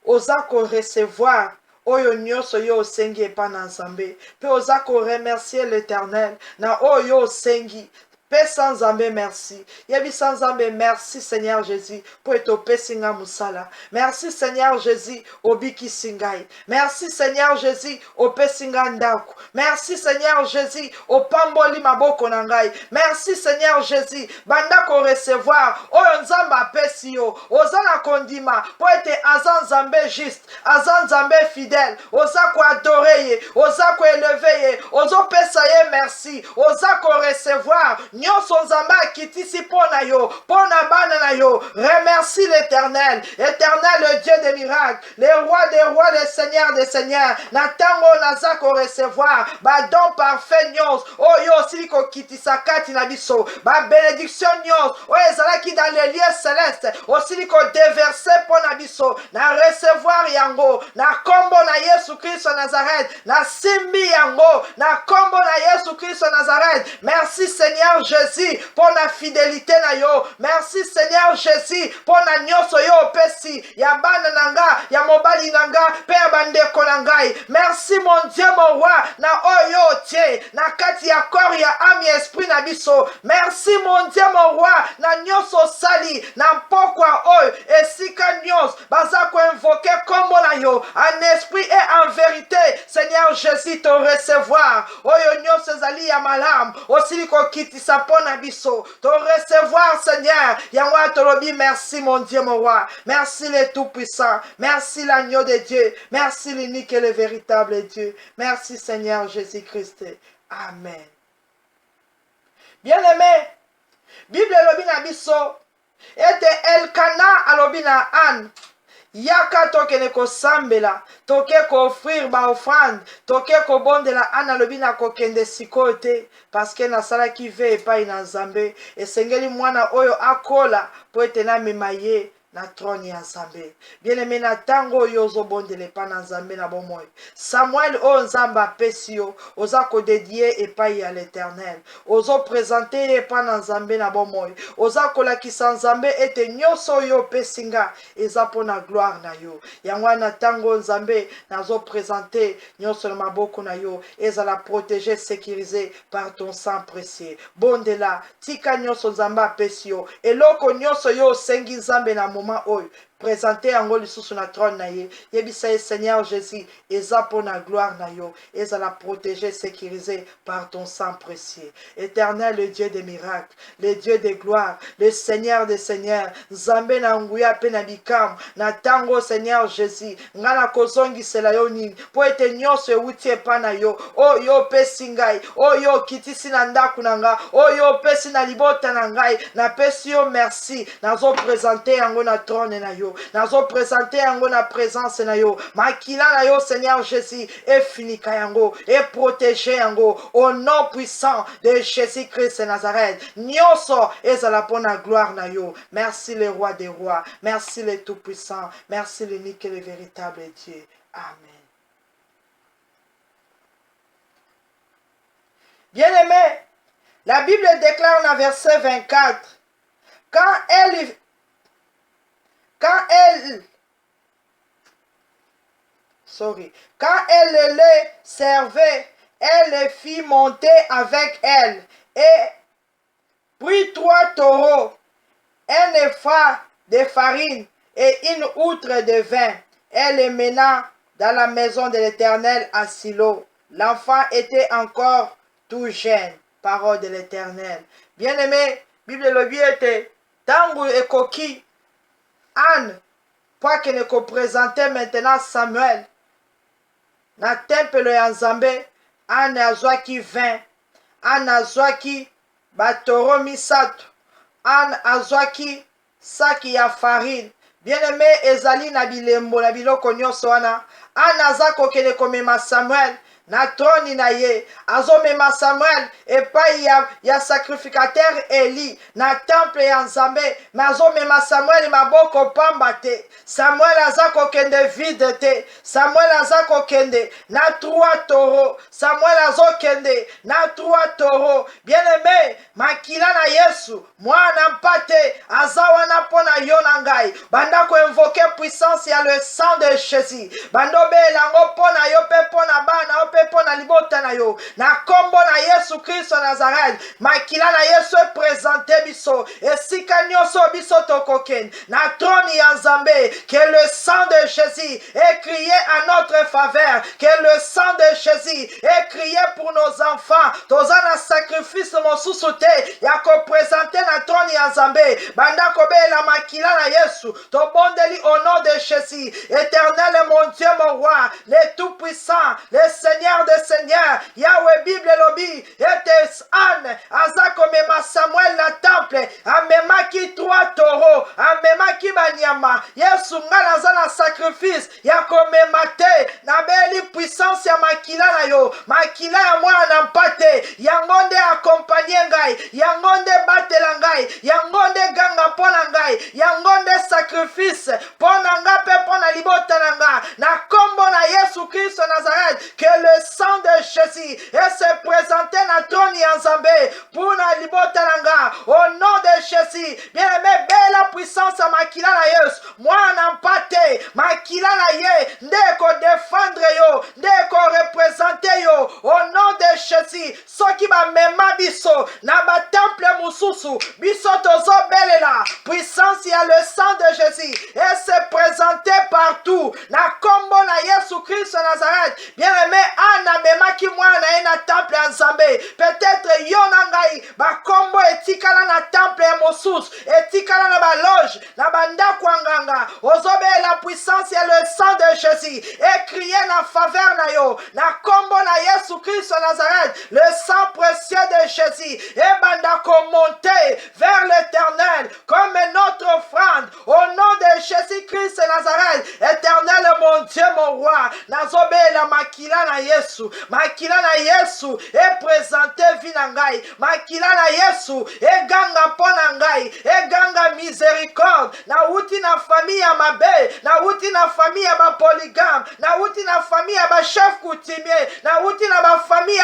oza ko recevoir oyo nyonso yo osengi epa na nzambe, pe oza ko remercier l'Éternel na oyo osengi. Paix sans Zambé, merci. Yebi sans Zambé, merci Seigneur Jésus pour être au Pessinga Moussala. Merci Seigneur Jésus au Biki Singai. Merci Seigneur Jésus au Pessinga Ndaku. Merci Seigneur Jésus au Pamboli Maboko Nangai. Merci Seigneur Jésus. Bandako recevoir. Oyo Nzamba Pesio. Ozana Kondima. Pour être Azan Zambé juste. Azan Zambé fidèle. Ozako adorer. Ozako élever. Ozo Pesaye merci. Ozako recevoir. Nyonso Nzamba kitisi pona yo, pona bana na yo. Remercie l'Éternel, Éternel le Dieu des miracles, le roi des rois, le Seigneur des seigneurs. Natango nazako recevoir, ba don parfait nyons, oh yo siliko kitisa kati na biso, ba bénédiction nyons, oh ezalaki dans les lieux célestes, oh siliko déversé pona biso, na recevoir yango, na kombo na Yesu Christ Nazareth, na simbi yango, na kombo na Yesu Christ Nazareth. Merci Seigneur Jésus pour la fidélité na yo. Merci Seigneur Jésus pour la nyonso yo pesi ya bana nanga ya mobali nanga pe ya bandeko nangai. Merci mon Dieu mon roi na oyo tie na kati ya corps ya âme ya esprit na biso. Merci mon Dieu mon roi na nyonso sali na pokwa oyo esika nyonso baza ko invoquer kombo na yo en esprit et en vérité. Seigneur Jésus te recevoir oyo nyonso zali ya malam osili ko kitisa pona biso te recevoir Seigneur yango tolobi. Merci mon Dieu mon roi, merci le tout puissant, merci l'agneau de Dieu, merci l'unique et le véritable Dieu, merci Seigneur Jésus-Christ. Amen. Bien-aimé, Bible lobi na biso ete Elkana alobi na Anne yaka tokene kosambela toke ko offrir ba offrande toke ko bondela ana lobi na kokende sikoyo te parce que nasalaki ve epai na Nzambe esengeli mwana oyo akola po ete namema ye na trône ya Nzambe. Bien-aimé na tango yo ozobondela epai na Nzambe na bomoi. Samuel o Nzambe apesi yo oza kodedie epai ya l'Éternel. Ozo présente epai na Nzambe na bomoi. Oza kolakisa Nzambe ete nyonso yo opesi nga eza mpona gloire na yo. Yango wana tango Nzambe nazo présente nyonso na maboko na yo ezala protégé sécurisé par ton sang précieux. Bondela tika nyonso Nzambe apesi yo eloko nyonso yo osengi Nzambe na moment oyo présenter yango lisusu na trône na ye. Yebisa ye Seigneur Jésus eza pona gloire na yo ezala protégé sécurisé par ton sang précieux. Éternel, le Dieu des miracles, le Dieu des gloires, le Seigneur des seigneurs, Nzambe na nguya pe na bikam na tango Seigneur Jésus ngana kozongisela yo nini po ete nyonso ewuti epai na yo oyo opesi ngai oyo okitisi na ndako na nga oyo opesi na libota na ngai napesi yo merci nazo présenter yango na trône na yo nazo présenter yango na présence na yo makila na yo Seigneur Jésus efinika yango et protéger yango au nom puissant de Jésus-Christ de Nazareth nyonso ezala pona gloire na yo. Merci le roi des rois, merci le tout puissant, merci l'unique et le véritable Dieu. Amen. Bien-aimé, la Bible déclare dans verset 24, quand elle les servait, elle les fit monter avec elle et prit 3 taureaux, un épha de farine et une outre de vin. Elle les mena dans la maison de l'Éternel à Silo. L'enfant était encore tout jeune. Parole de l'Éternel. Bien-aimé, Bible lobi était tangu ekoki Anne, pas que ne présenter maintenant Samuel. Na temple ya Nzambe, Anne azwaki vin, Anne azwaki batoro misato, Anne azwaki saki ya farine. Bien-aimé ezali na bilembo na biloko nyonso wana. Anne aza kokende komema Samuel na troni na ye. Azomema Samuel epai ya sacrificateur Eli na temple ya Nzambe. Mais azomema Samuel maboko pamba te. Samuel aza kokende vide te. Samuel aza kokende na 3 taureaux. Samuel azokende na 3 taureaux. Bien-aimé, makila na Yesu mwana mpate aza wana pona yo na ngai. Banda ko invoquer puissance ya le sang de Jésus. Bando be lango pona yo pe pona bana yo pe pona libota na yo. Na kombo na Yesu Christ Nazareth. Makila na Yesu présente biso. Esika nyonso biso tokoken. Na trône ya Nzambe. Que le sang de Jésus est crié à notre faveur. Que le sang de Jésus est crié pour nos enfants. Toza na sacrifice mosusu te. Ya ko présenter na trône ya Nzambe. Banda ko be la makila na Yesu. To bondeli au nom de Jésus. Éternel est mon Dieu, mon roi. Le tout-puissant. Le Seigneur des seigneurs. Yahweh Bible lobi. Ete Anne. Azako mema Samuel na temple. Amema ki 3 taureaux. Amema ki banyama. Yesu ngana za na sacrifice. Yako mema te. Na beli puissance ya makila na yo. Makila ya mwana mpate. Yangonde accompagner ngai. Yangonde batela ngai. Yangonde ganga pona ngai. Yangonde sacrifice. Pona nga pe pona libota na nga. Na kombo na Yesu Christ Nazareth. Que le sang de Jésus et se présenter na trône ya Nzambe. Pona libota na nga. Au nom de Jésus. Bien-aimé, belle puissance à makila na Yesu. Mwana mpate. Makila na ye. Ndeko défendre yo. Ndeko représenter yo. Au nom de Jésus. Soki ba mema biso. Na ba temple mususu. Biso tozo belela. Puissance ya le sang de Jésus. Et se présenter partout. Na kombo na Yesu Christ Nazareth. Bien-aimé, Anna mema ki mwana e na temple ya Nzambe. Peut-être yo na ngai. Ba kombo etikala na temple ya mosusu. Etikala na ba loge. Na banda kwanganga. Ozobe la puissance et le sang de Jésus. Et crier na faveur na yo. Na kombo na Yesu Christ Nazareth. Le sang précieux de Jésus, et bandako monter vers l'éternel comme notre offrande, au nom de Jésus-Christ de Nazareth. Éternel, mon Dieu, mon roi, nazobe la makila na Yesu, makila na Yesu, et présenter vinangai, makila na Yesu, et ganga ponangai, et ganga miséricorde, na uti na famille ya mabe, na uti na famille ya ba polygame, na uti na famille ya ba chef coutumier, na uti na ba famille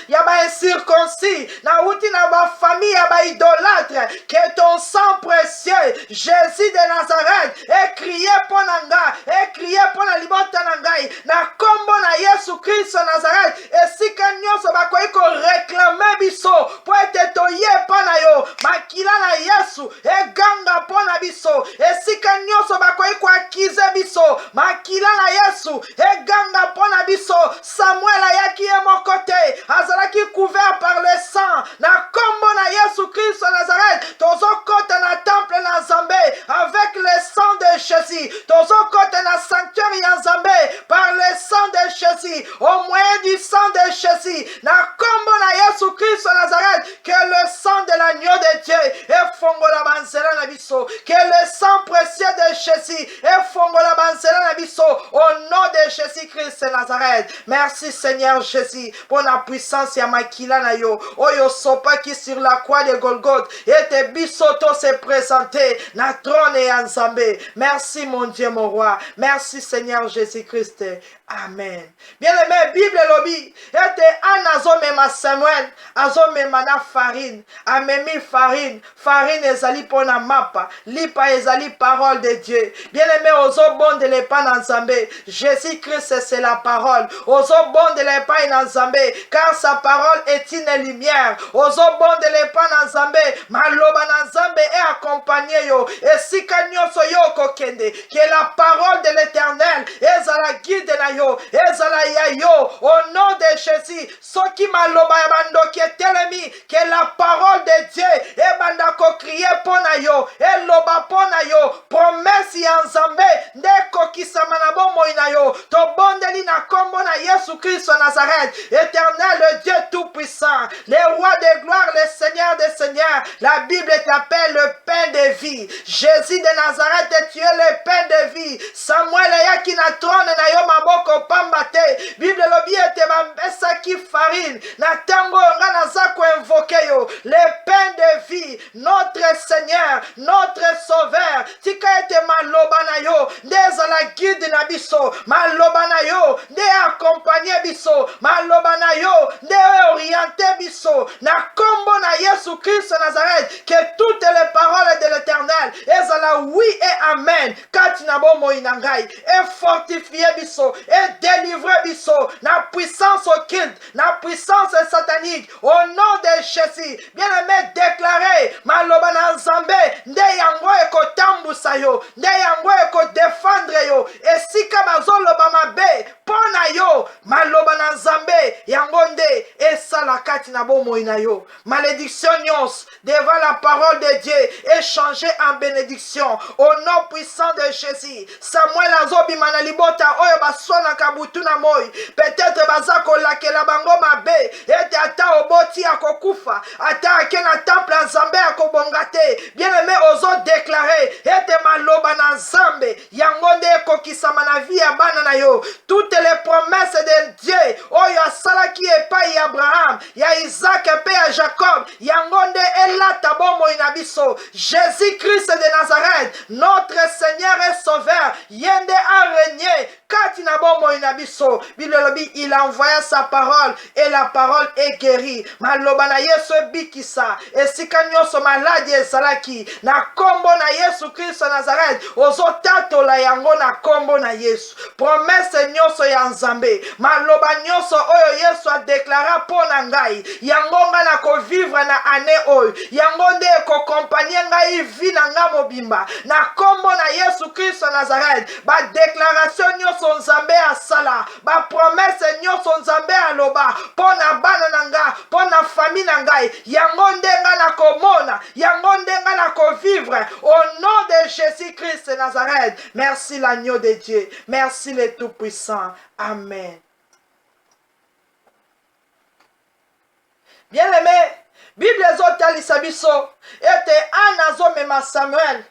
ya ba incirconcis, na uti na ba famille ya ba idolâtre, que ton sang précieux, Jésus de Nazareth, et crier pour nanga, et crier pour la liberté nangai, na kombo na Yesu Christ Nazareth, et si kanyoso bakoi ko réclamer biso, pour être toye pana yo, makila na Yesu, et ganga pona biso, et si kanyoso bakoi ko accuser biso, makila na Yesu, et ganga pona biso, Samuel ayaki e mon côté, azalaki couvert par le sang, na kombo na Yesu Christ Nazareth, tozo kote na temple na Nzambe, avec le sang de Jésus, tozo kote na sanctuaire ya Nzambe, par le sang de Jésus, au moyen du sang de Jésus, na kombo na Yesu Christ Nazareth, que le sang de l'agneau de Dieu, et fongola banzela na biso, que le sang précieux de Jésus, et fongola banzela na biso, au nom de Jésus Christ Nazareth. Merci Seigneur Jésus, pour la puissance ya makila na yo, oyo sopa qui sur la croix de Golgotha, et te bisoto se présenter, na trône et en Nzambe. Merci mon Dieu, mon roi. Merci Seigneur Jésus-Christ. Amen. Bien-aimé, Bible lobby, était un azomema Samuel, azomema na farine, amemi farine, farine ezali pona mapa, lipa ezali parole de Dieu. Bien-aimé, ozo bon de l'épa na Nzambe, Jésus-Christ c'est la parole, ozo bon de l'épa na Nzambe, car sa parole est une lumière, ozo bon de l'épa na Nzambe, maloba na Nzambe est accompagné yo, et si kanyoso yo kokende, que la parole de l'Éternel ezala guide na yo, ezala ya yo, au nom de Jésus, soki maloba ya bandoki etelemi, que la parole de Dieu e bandako kriye pona yo, e loba pona yo, promesse ya Nzambe nde kokisama na bomoi na yo, tobondeli na kombo na Yesu Christ Nazareth, éternel, le Dieu tout-puissant, le roi de gloire, le Seigneur des seigneurs. La Bible t'appelle le pain de vie. Jésus de Nazareth, tu es le pain de vie. Samuel ayaki na trône na yo maboko pamba te. Bible lobi ete bambesa ki farine. Na tango nga naza ko invoquer yo. Le pain de vie, notre Seigneur, notre Sauveur. Tika ete maloba na yo, nde la guide na biso. Maloba na yo, nde accompagner biso. Maloba na yo, nde orienter biso. Na kombo na Yesu Christ Nazareth, que toutes les paroles de l'Éternel, ezala oui et amen. Kati na bomo inangai, et fortifier biso, et délivrer biso, na puissance occulte, na puissance satanique, au nom de Jésus. Bien-aimé, déclaré, maloba na Nzambe, nde yango eko tambusa yo, nde yango eko défendre yo, et sika bazoloba mabe, pona yo, maloba na Nzambe, yango nde, esala kati na bomo inayo. Malédiction nyos, devant la parole de Dieu, est changée en bénédiction, au nom puissant de Jésus. Samuel azobi manalibota, oyo basona kabutu na moi, peut-être bazako lakela bango mabe, ete ata oboti akokufa, ata akena temple Nzambe akobongate. Bien-aimé, ozo déclarer, ete maloba na Nzambe, yango nde ekokisama na vie ya bana na yo. Toutes les promesses de Dieu, oyo asalaki epai ya Abraham, ya Isaac epai ya Jacob, yango nde elata bomo inabiso. Jésus-Christ de Nazareth, notre Seigneur et Sauveur, yende a régné, katina bomo inabiso. Bibelobi, il a envoyé sa parole, et la parole est guérie. Maloba na Yesu bikisa, et sikanyoso maladi ezalaki, na kombo na Yesu Christ Nazareth, ozotato la yango na kombo na Yesu. Promesse nyoso ya Nzambe, maloba nyoso oyo Yesu a déclara pona ngai, yango nga na ko vivre na ane oyo, yango nde ko kompanye ngai vi na nga mobimba, na kombo na Yesu Christ Nazareth. Ba déclaration nyoso Nzambe asala, ba promesse nyoso Nzambe aloba, pona bana na nga, pona famille na ngai, yango nde nga na komona, yango nde nga na ko vivre, au nom de Jésus-Christ Nazareth. Merci l'agneau de Dieu, merci le Tout-Puissant. Amen. Bien-aimé, Bible ezotalisa biso ete Ana azomema Samuel.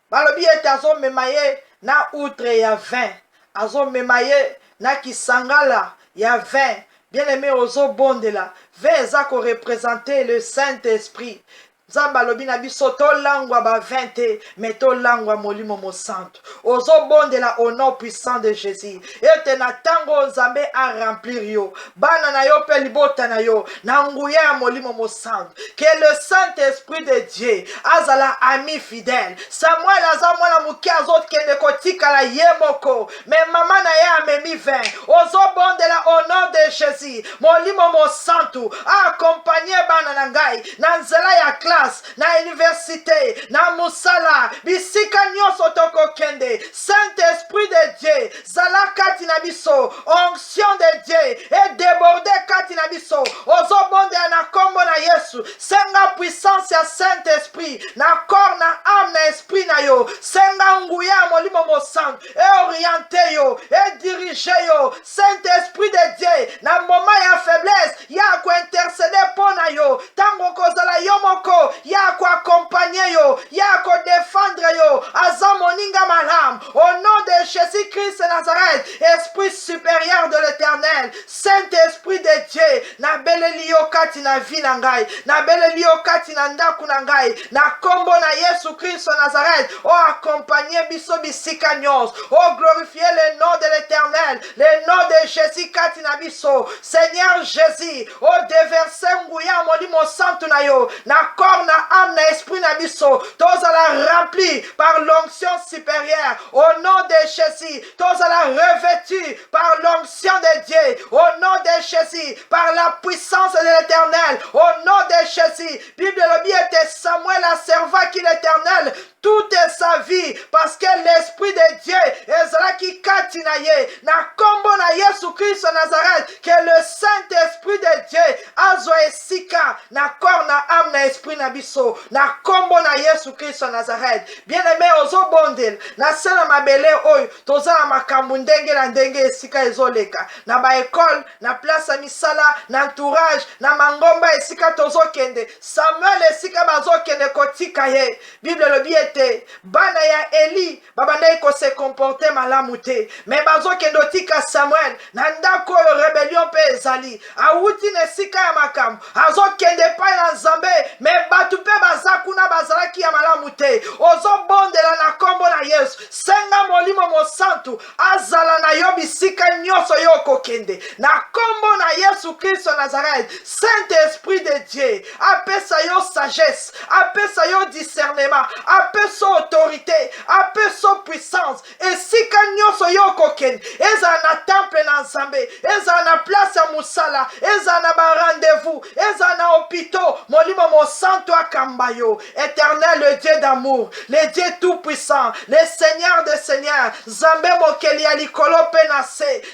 Balobi ete azomema ye na outre ya vin. Azomema ye na kisangala ya vin. Bien-aimé, ozobondela. Vin eza korepresente le Saint-Esprit. Nzambe alobi na biso tolangwa ba 20 mais tolangwa molimo mosantu. Ozobondela au nom puissant de Jésus. Ete na tango Nzambe a remplir yo. Bana na yo pe libota na yo. Na nguya ya molimo mosantu. Que le Saint-Esprit de Dieu azala ami fidèle. Samuel aza mwana muke azokende kotikala ye moko. Mais mama na ye amemi 20. Ozobondela au nom de Jésus. Molimo mosantu accompagné bana na ngai na nzela ya classe na université na musala bisika nyonso tokokende. Saint-Esprit de Dieu zala kati na biso. Onction de Dieu et débordé kati na biso. Ozobonde na kombo na Yesu. Senga puissance ya Saint-Esprit na corps na âme na esprit na yo. Senga nguya molimo mosantu et orienté yo et dirigé yo. Saint-Esprit de Dieu na moment ya faiblesse ya ko intercéder pona yo. Tango kozala yo moko ya ko accompagner yo, ya ko défendre yo. Aza moninga malam au nom de Jésus-Christ de Nazareth. Esprit supérieur de l'Éternel, Saint-Esprit de Dieu, na beleli yo kati na vie na ngai, na beleli yo kati na ndaku na ngai, na kombo na Yesu Christ de Nazareth. O accompagner biso bisika nyos, o glorifier le nom de l'Éternel, le nom de Jésus kati na biso. Seigneur Jésus, o déverser nguya molimo santu na yo, na corps na âme na esprit na biso. Tozala rempli par l'onction supérieure au nom de Jésus. Tozala revêtu par l'onction de Dieu au nom de Jésus, par la puissance de l'Éternel au nom de Jésus. Bible le était Samuel a servi qui l'Éternel toute sa vie parce que l'Esprit de Dieu est qui katinaye na kombo na Yesu Christ Nazareth. Que le Saint-Esprit de Dieu azo esika na corps na âme na esprit na biso na kombo na Yesu Christ Nazareth. Bien-aimé ozobondel na sala mabele oyo tozala makambo ndenge na ndenge esika ezoleka na ba école na place ya misala na entourage na mangomba esika tozokende. Samuel esika bazokende kotika ye. Bible lobi ete bana ya Eli babandai ko se comporter malamu te, mais bazokende otika Samuel na ndako oyo rebellion pe ezali awuti na esika ya makambo azokende pa na Nzambe mais batu pe bazakuna bazalaki ya malamu te. Ozobondela na kombo na Yesu. Senga molimo mosantu azala na yo bisika nyonso yo kokende na kombo na Yesu Christ Nazareth. Saint-Esprit de Dieu apesa yo sagesse, apesa yo discernement, apesa autorité, apesa puissance. Esika nyonso yo kokende eza na temple na Nzambe, eza na place ya musala, eza na ba rendez-vous, eza na hôpital. Molimo mosantu akamba yo. Éternel, le Dieu d'amour, le Dieu tout-puissant, le Seigneur des Seigneurs, Nzambe mokeli ya likolo pe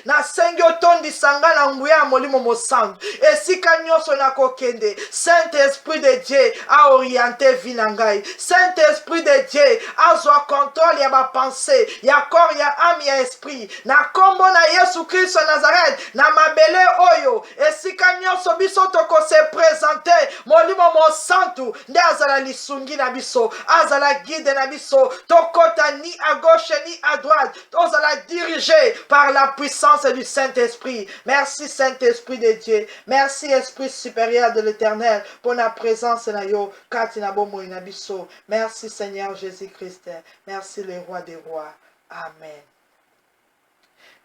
na sengi otondi sanga na nguya molimo mosantu esika nyonso na kokende. Saint-Esprit de Dieu a orienté vie na ngai. Saint-Esprit de Dieu azwa contrôle ya ba pensée ya corps ya âme ya esprit na kombo na Yesu Christ Nazareth. Na mabele oyo esika nyonso biso toko se présenter molimo mosantu nde azala lisungi na biso, azala guide na biso. Tokota ni à gauche ni à droite, tozala dirigé par la puissance du Saint-Esprit. Merci Saint-Esprit de Dieu, merci Esprit supérieur de l'Éternel pour la présence na yo kati na bomo na biso. Merci Seigneur Jésus-Christ, merci le roi des rois. Amen.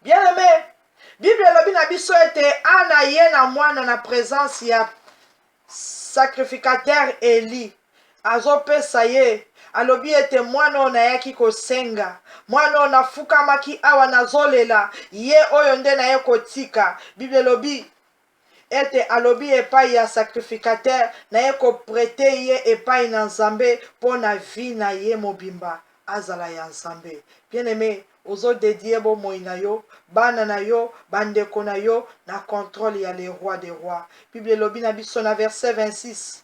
Bien-aimé, Bible lobi na biso ete ana ye na mwana na présence ya sacrificateur Eli azopesa ye. Alobi ete mwana ona yaki kosenga, mwana ona fukamaki awa nazolela ye oyo nde na ye kotika. Bible lobi ete alobi epai ya sacrificateur na ye koprete ye epai na Nzambe po na vie na ye mobimba azala ya Nzambe. Bien-aimé, ozo dédié bomoi na yo, bana na yo, bandeko na yo na contrôle ya le roi des rois. Bible lobi na biso na verset 26.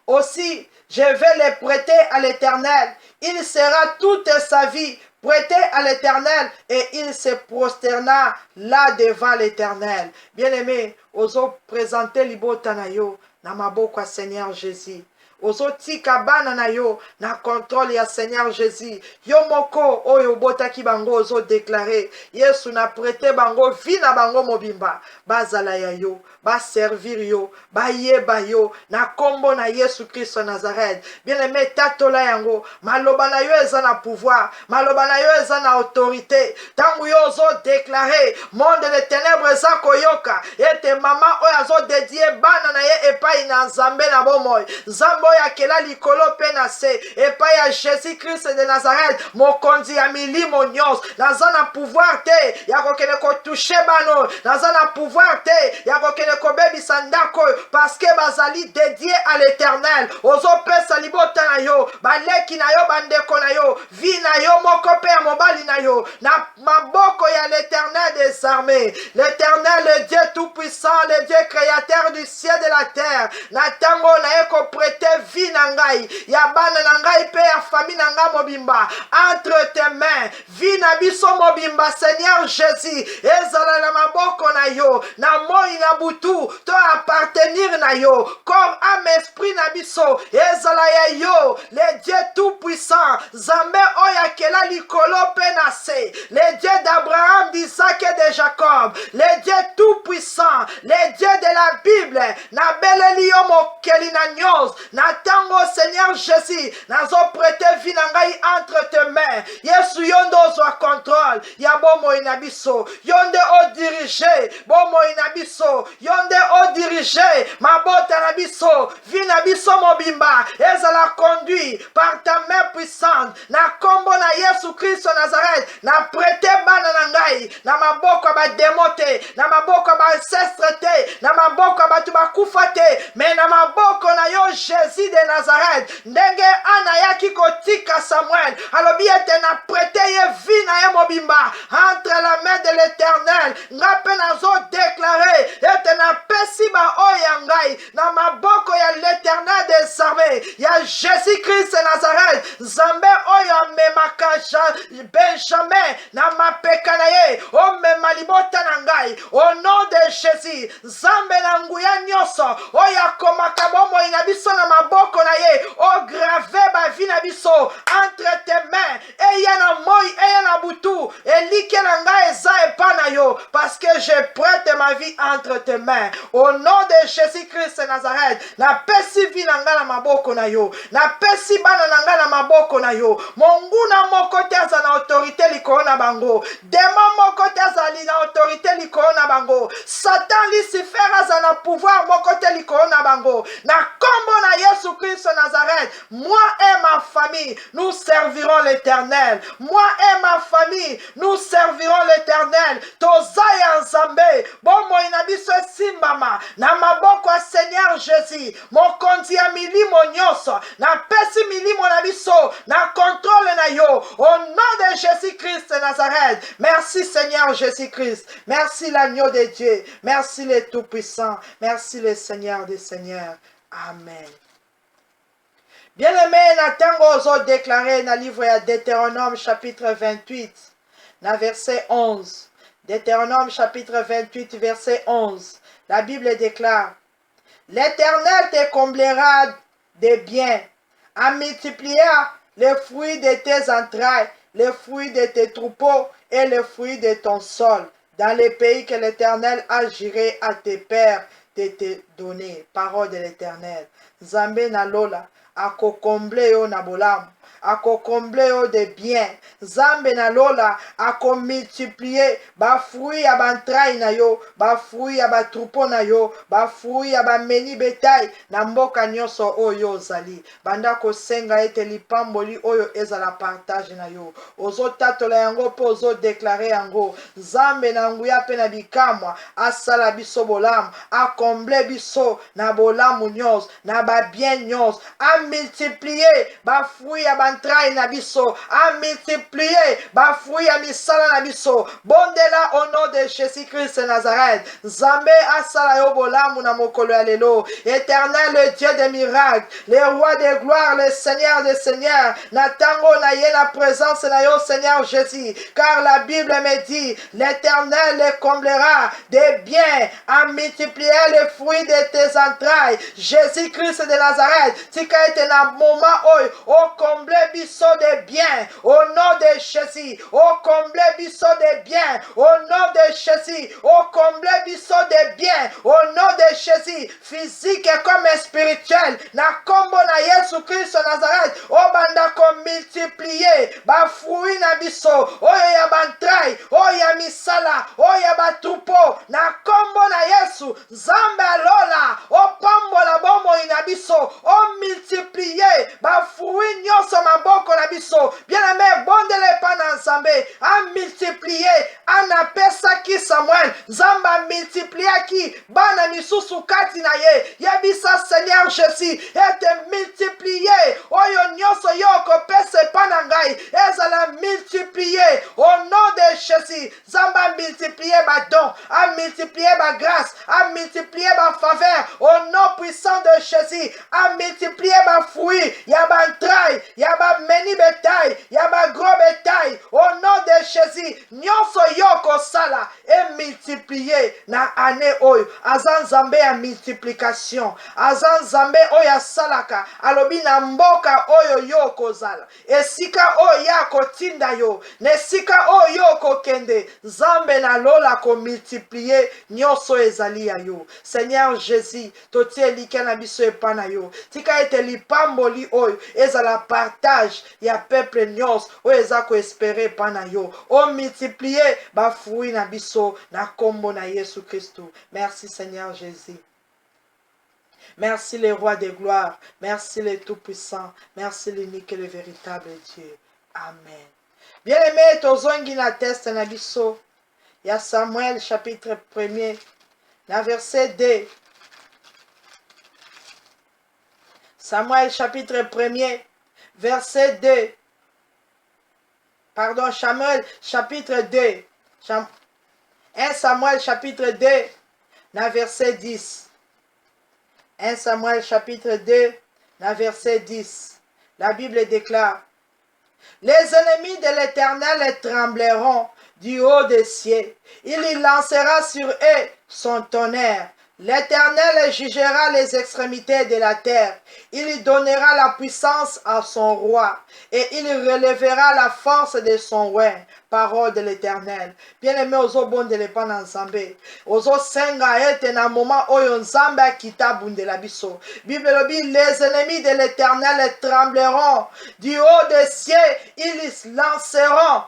aussi je vais les prêter à l'Éternel. Il sera toute sa vie prêté à l'Éternel et il se prosterna là devant l'Éternel. Bien-aimé, ozo présenter libota na yo na maboko Seigneur Jésus. Ozo tika bana na yo na contrôle ya Seigneur Jésus. Yo moko oyo botaki bango ozo déclarer Yesu na prêté bango vi na bango mobimba bazala ya yo ba servir yo ba yeba yo na kombo na Yesu Christ Nazareth. Bien-aimé tatola yango maloba na yo eza na pouvoir, maloba na yo eza na autorité. Tangu yo ozo déclarer monde de ténèbres eza koyoka ete mama oyo azo dédié bana na ye epai na Nzambe na bomoy. Nzambe ya kela likolo pe na se epai ya Jésus Christ de Nazareth mokonzi ya milimo nyonso. Naza na pouvoir te ya kokende ko toucher bano, naza na pouvoir te ya kokende ko bebisa ndako parce que bazali dédié à l'Éternel. Ozo pesa libota na yo baleki na yo bandeko na yo vi na yo moko pe ya mobali na yo na maboko ya l'Éternel des armées. L'Éternel, le Dieu tout-puissant, le Dieu créateur du ciel et de la terre. Na tango na eko prêter vie na ngai ya bana na ngai pe ya famille na ngai mobimba entre tes mains. Vie na biso mobimba Seigneur Jésus ezala na maboko na yo na moi na butu to appartenir na yo corps âme esprit na biso ezala ya yo le Dieu tout-puissant Nzambe oyo akela likolo pe na se, le Dieu d'Abraham, d'Isaac et de Jacob, le Dieu tout-puissant, le Dieu de la Bible. Na beleli yo mokeli na nyos na tango Seigneur Jésus nazo prêter vie na ngai entre tes mains. Yesu yondo ozwa contrôle ya bomo na biso, yonde o diriger bomo na biso, yonde o diriger mabota na biso, vie na biso mobimba ezala conduit par ta main puissante na kombo na Yesu Christ Nazareth. Na prêter bana na ngai na maboko ba demote, na maboko ba ancestre te, na maboko ba tu bakufa te, mais na maboko na yo Jésus de Nazareth. Ndenge ana yaki kotika Samuel alobi ete na prêter ye vie na ye mobimba entre la main de l'Éternel. Ngape nazo déclarer ete na pesi ba oya ngai na maboko ya l'Éternel des armées ya Jésus Christ Nazareth. Nzambe oyo memaka Benjamin na mapeka na ye o mema libota na ngai au nom de Jésus. Nzambe na nguya nyonso oyo akomaka bomoi na biso na maboko na ye o grave ba vie na biso entre tes mains eya na moi eya na butu elike na ngai eza epa na yo parce que je prête ma vie entre tes mains au nom de Jésus Christ Nazareth. Na pesi vie na ngai na maboko na yo, na pesi bana na ngai na maboko na yo. Monguna moko te aza na autorité likolo na bango, démon moko te azali na autorité likolo na bango, Satan Lucifer aza na pouvoir moko te likolo na bango. Na kombo na Yesu Christ Nazareth, moi et ma famille nous servirons l'Éternel. Moi et ma famille nous servirons l'Éternel. Tozaya Nzambe bomo ina biso simbama na maboko ya Seigneur Jésus mokonzi ya milimo nyonso na pesi milimo na biso na contrôle na yo au nom de Jésus Christ Nazareth. Merci Seigneur Jésus Christ, merci l'agneau de Dieu, merci le tout-puissant, merci le Seigneur des Seigneurs. Amen. Bien-aimé, na tango ozo déclaré na livre ya Deutéronome chapitre 28 na verset 11. Deutéronome chapitre 28 verset 11. La Bible déclare: l'Éternel te comblera de biens, en multipliant les fruits de tes entrailles, les fruits de tes troupeaux et les fruits de ton sol, dans les pays que l'Éternel a juré à tes pères de te donner. Parole de l'Éternel. Nzambe na lola akokomble yo na bolamu, akokomble yo de bien. Nzambe na lola akomultiplier ba fruit ya bantraille na yo, ba fruit ya ba troupeau na yo, ba fruit ya ba meni bétail na mboka nyonso oyo ozali. Banda kosenga ete lipamboli oyo ezala partage na yo. Ozo tatola yango po ozo déclarer yango. Nzambe na nguya pe na bikamwa asala biso bolamu, akomble biso biso na bolamu nyonso na babien nyonso amultiplie bafruit ya bantraille na biso amultiplie bafruit ya misala na biso bondela au nom de Jésus-Christ de Nazareth Nzambe asala yo bolamu na mokolo ya lelo éternel le Dieu des miracles le roi de gloire le Seigneur des seigneurs na tango na ye la présence na yo Seigneur Jésus car la Bible me dit l'éternel les comblera des biens à multiplier les fruits de tes entrailles Jésus-Christ de Nazareth tika ete na moment oyo o comble biso de biens au nom de Jésus o comble biso de biens au nom de Jésus o comble biso de biens au nom de Jésus physique comme spirituel na kombo na Yesu Christ Nazareth o banda ko multiplier ba fruit na biso oyo ya bantraille oyo ya misala oyo ya batrupo na kombo na Yesu Nzambe alola o pambola bomoi na biso o multiplier ba fruit nyonso maboko na biso bien aimé bondele pa na Nzambe a multiplier anapesaki Samuel Nzambe a multipliaki bana misusu kati na ye yebisa Seigneur Jésus ete multiplier oyo nyonso yo kopesa epa na ngai ezala multiplier au nom de Jésus Nzambe a multiplier ba don a multiplier ba grâce a multiplier ba faveur au nom puissant de Jésus a multiplier ba fruit ya ba entraille ya ba meni bétail ya ba gros bétail au nom de Jésus nyonso yo kosala et multiplier na année oyo aza Nzambe ya multiplication aza Nzambe oyo asalaka alobi na mboka oyo yo kozala esika oyo ya kotinda yo na esika oyo yo kokende Nzambe na lola ko multiplier nyonso ezali ya yo Seigneur Jésus totie lika na biso epa na yo tika ete lipamboli oyo ezala partage ya peuple nyonso oyo eza ko espérer epa na yo o multiplier ba fruit na biso na kombo na Yesu Kristo. Merci Seigneur Jésus. Merci le roi de gloire. Merci le tout-puissant. Merci l'unique et le véritable Dieu. Amen. Bien-aimé, tozongi na test na biso. Ya Samuel chapitre 1er, na verset 2. Samuel chapitre 1er, verset 2. Pardon, Samuel chapitre 2. 1 Samuel chapitre 2, na verset 10. 1 Samuel chapitre 2, na verset 10. La Bible déclare: les ennemis de l'Éternel trembleront du haut des cieux. Il y lancera sur eux son tonnerre. L'Éternel jugera les extrémités de la terre. Il y donnera la puissance à son roi et il relèvera la force de son roi. Parole de l'Éternel. Bien-aimé, ozo bondele pa na Nzambe. Ozo senga ete na moment oyo Nzambe akita bundela biso. Bible lobi, les ennemis de l'Éternel trembleront du haut des cieux. Ils lanceront.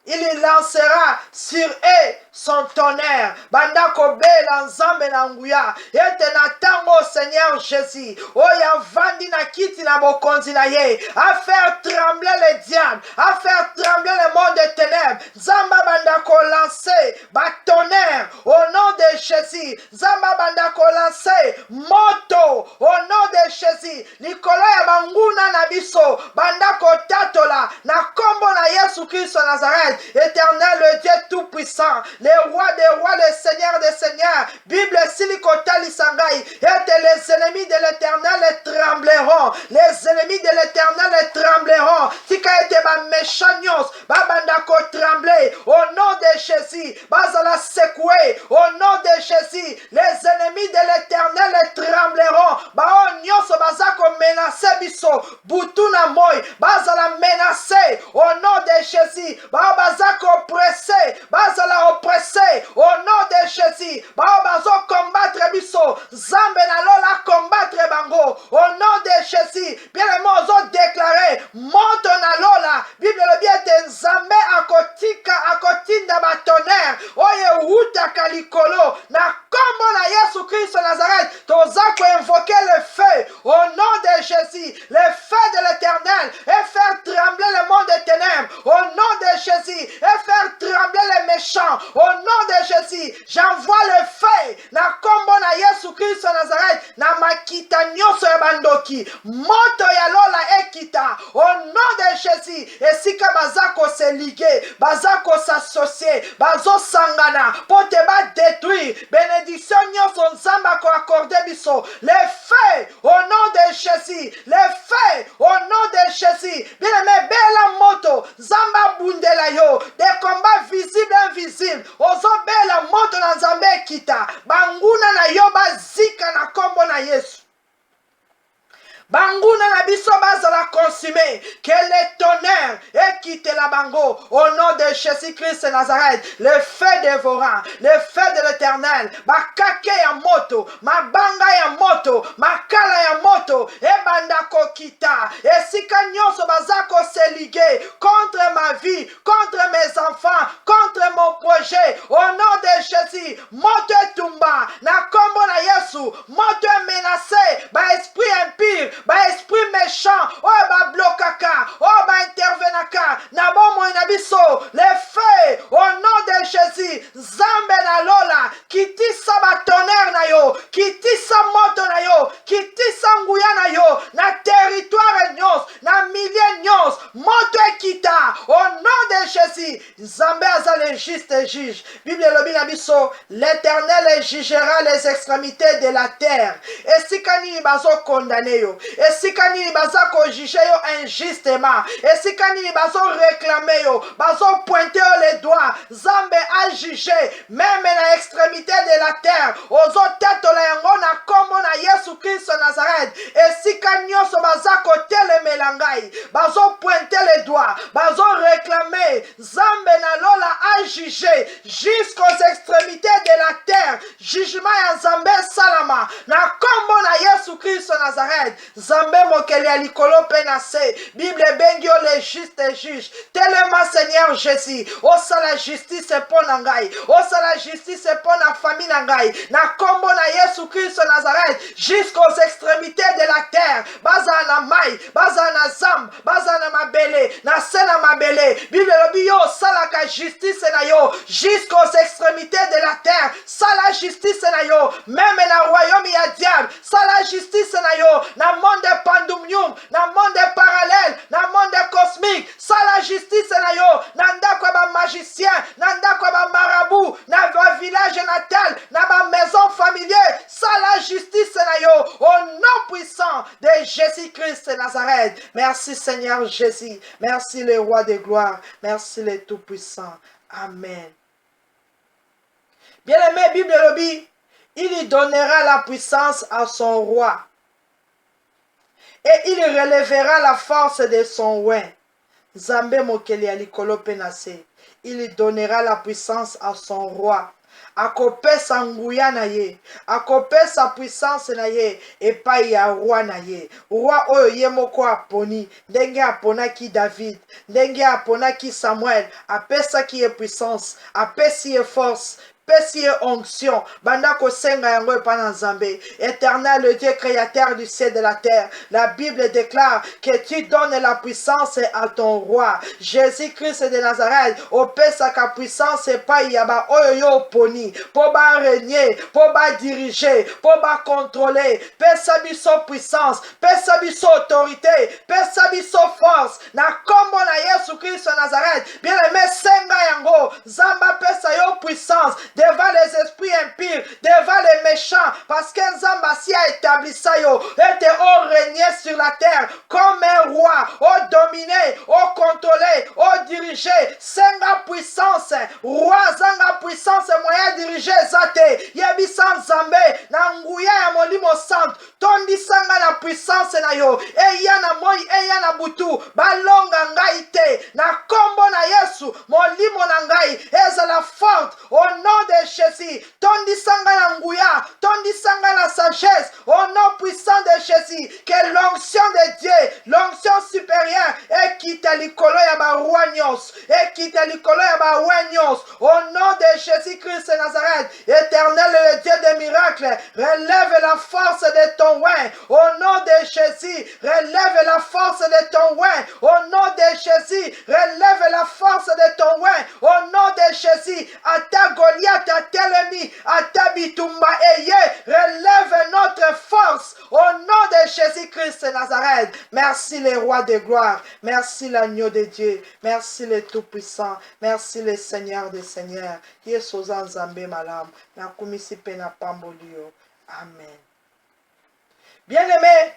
Il lancera sur eux son tonnerre. Banda kobela Nzambe na nguya. Ete na tango Seigneur Jésus. Oya vandi na kiti na bokonzi na ye. A faire trembler les diables. A faire trembler le monde des ténèbres. Nzamba banda ko lancer ba tonnerre au nom de Jésus. Nzamba banda ko lancer moto au nom de Jésus. Likolo ya banguna na biso. Banda ko tatola na kombo na Yesu Christ Nazareth. Éternel, le Dieu tout-puissant, le roi des rois, le Seigneur des seigneurs. Bible silikotali sangai. Et les ennemis de l'Éternel trembleront. Les ennemis de l'Éternel trembleront. Tika ete ba méchanios, ba bandako trembler. Au nom de Jésus, bazala secoué. Au nom de Jésus, les ennemis de l'Éternel trembleront. Ba onyoso bazako menacer biso. Butuna moy, bazala menacer. Au nom de Jésus, bazako oppressé, bazala oppressé. Au nom de Jésus, bazo combattre biso. Zambe na lola combattre bango. Au nom de Jésus, bien les mots ont déclaré, monte na lola. Bible le bien te Nzambe akotinda ba tonnerre. Oye uta kalikolo. Na kombo na Yesu Christ Nazareth, tozako invoquer le feu. Au nom de Jésus, le feu de l'Éternel et faire trembler le monde des ténèbres. Au nom de Jésus, et faire trembler les méchants. Au nom de Jésus, j'envoie le feu. Na kombo na Yesu Christ Nazareth. nyonso ya bandoki moto ya lola ekita au nom de Jésus esika baza koselige baza kosassocie bazosangana po te badétruire bénédiction nyonso nzambe akoakorde biso les faits au nom de Jésus les faits au nom de Jésus bien-aimé bela moto nzambe abundela yo des combats visibles invisibles ozobela moto na nzambe ekita banguna na yo bazika na kombo na Yesu banguna na biso bazala consumé que le tonnerre quitte la bango au nom de Jésus-Christ de Nazareth le feu dévorant le feu de l'Éternel bakake ya moto mabanga ya moto makala ya moto ebanda kokita esika nyonso bazako se liguer contre ma vie contre mes enfants contre mon projet au nom de Jésus moto etumba na kombo na Yesu moto menacé ba esprit impur ba esprit méchant oyo bablokaka oyo baintervenaka na bomoi na biso le feu au nom de Jésus nzambe na lola kitisa batonnerre na yo kitisa moto na yo kitisa nguya na yo na territoire nyonso na milieu nyonso moto ekita au nom de Jésus nzambe aza le juste juge Bible elobi na biso l'Éternel jugera les extrémités de la terre esika nini bazokondane yo esika nini baza kojuge yo injustement esika nini bazoreklame yo bazopointe yo les doigts nzambe ajuge même na extrémité de la terre ozotatola yango na kombo na Yesu Kristo Nazareth esika nyonso baza kotelemela ngai bazopointe les doigts bazoreklame nzambe na lola ajuge jusqu'aux extrémités de la terre jugement ya nzambe salama na kombo na Yesu Kristo Nazareth nzambe mokeli ya likolo mpe na se Bible ebengi yo le juste juge telema Seigneur Jésus osala justice mpo na ngai osala justice mpo na famille na ngai na kombo na Yesu Kristo Nazareth jusqu'aux extrémités de la terre bazala na mai bazala na zamba bazala na mabele na se na mabele Bible elobi yo osalaka justice na yo jusqu'aux extrémités de la terre sala justice na yo même na royaume ya diable sala justice na yo na monde pandumnium na monde parallèle na monde cosmique sala justice na yo na ndako ba magicien na ndako ba marabout na ba village natal na ba maison familière sala justice na yo au nom puissant de Jésus-Christ de Nazareth. Merci Seigneur Jésus, merci le roi de gloire, merci le tout-puissant. Amen. Bien-aimé, Bible lobby, il y donnera la puissance à son roi et il relèvera la force de son oin. Nzambe mokeli ya likolo penase, il donnera la puissance à son roi. Akopesa nguya na ye, akopesa puissance na ye, epai ya roi na ye. Roi oyo ye moko aponi, ndenge aponaki David, ndenge aponaki Samuel, apesaki ye puissance, apesi ye force, pesi onction banda kosenga yango epa na Nzambe. Éternel, le Dieu créateur du ciel et de la terre, la Bible déclare que tu donnes la puissance à ton roi Jésus-Christ de Nazareth. Opesaka puissance epai ya ba oyo yo poni po ba régner, po ba diriger, po ba contrôler. Pesa biso puissance, pesa biso autorité, pesa biso force na kombo na Yesu Christ de Nazareth. Bien aimé, senga yango Zamba pesa yo puissance devant les esprits impurs, devant les méchants, parce que Nzamba si a établi ça yo, et au régner sur la terre comme un roi, au dominer, au contrôler, au diriger. Senga puissance, roi zanga puissance moyen diriger zate. Yebisa Nzambe na nguya ya molimo santo, tondi sanga na puissance na yo. Eya na moi, eya na butu, balonga ngai te. Na kombo na Yesu, molimo na ngai, ezala forte au nom de Jésus. Tondi sanga na nguya, tondi sanga na sagesse au nom puissant de Jésus. Que l'onction de Dieu, l'onction supérieure, et quitte l'ikolo ya ba roi nyos, et quitte l'ikolo ya ba roi nyos, au nom de Jésus-Christ de Nazareth. Éternel, le Dieu des miracles, relève la force de ton oin, au nom de Jésus. Relève la force de ton oin, au nom de Jésus. Relève la force de ton oin, au nom de Jésus. Ata Goliath, ata l'ennemi, ata Bitumba Eye, relève notre force, au nom de de Jésus-Christ de Nazareth. Merci les rois de gloire. Merci l'agneau de Dieu. Merci les tout-puissants. Merci les seigneurs des seigneurs. Yesu Nzambe malam. Nakumisi pe na pambolio. Amen. Bien-aimé,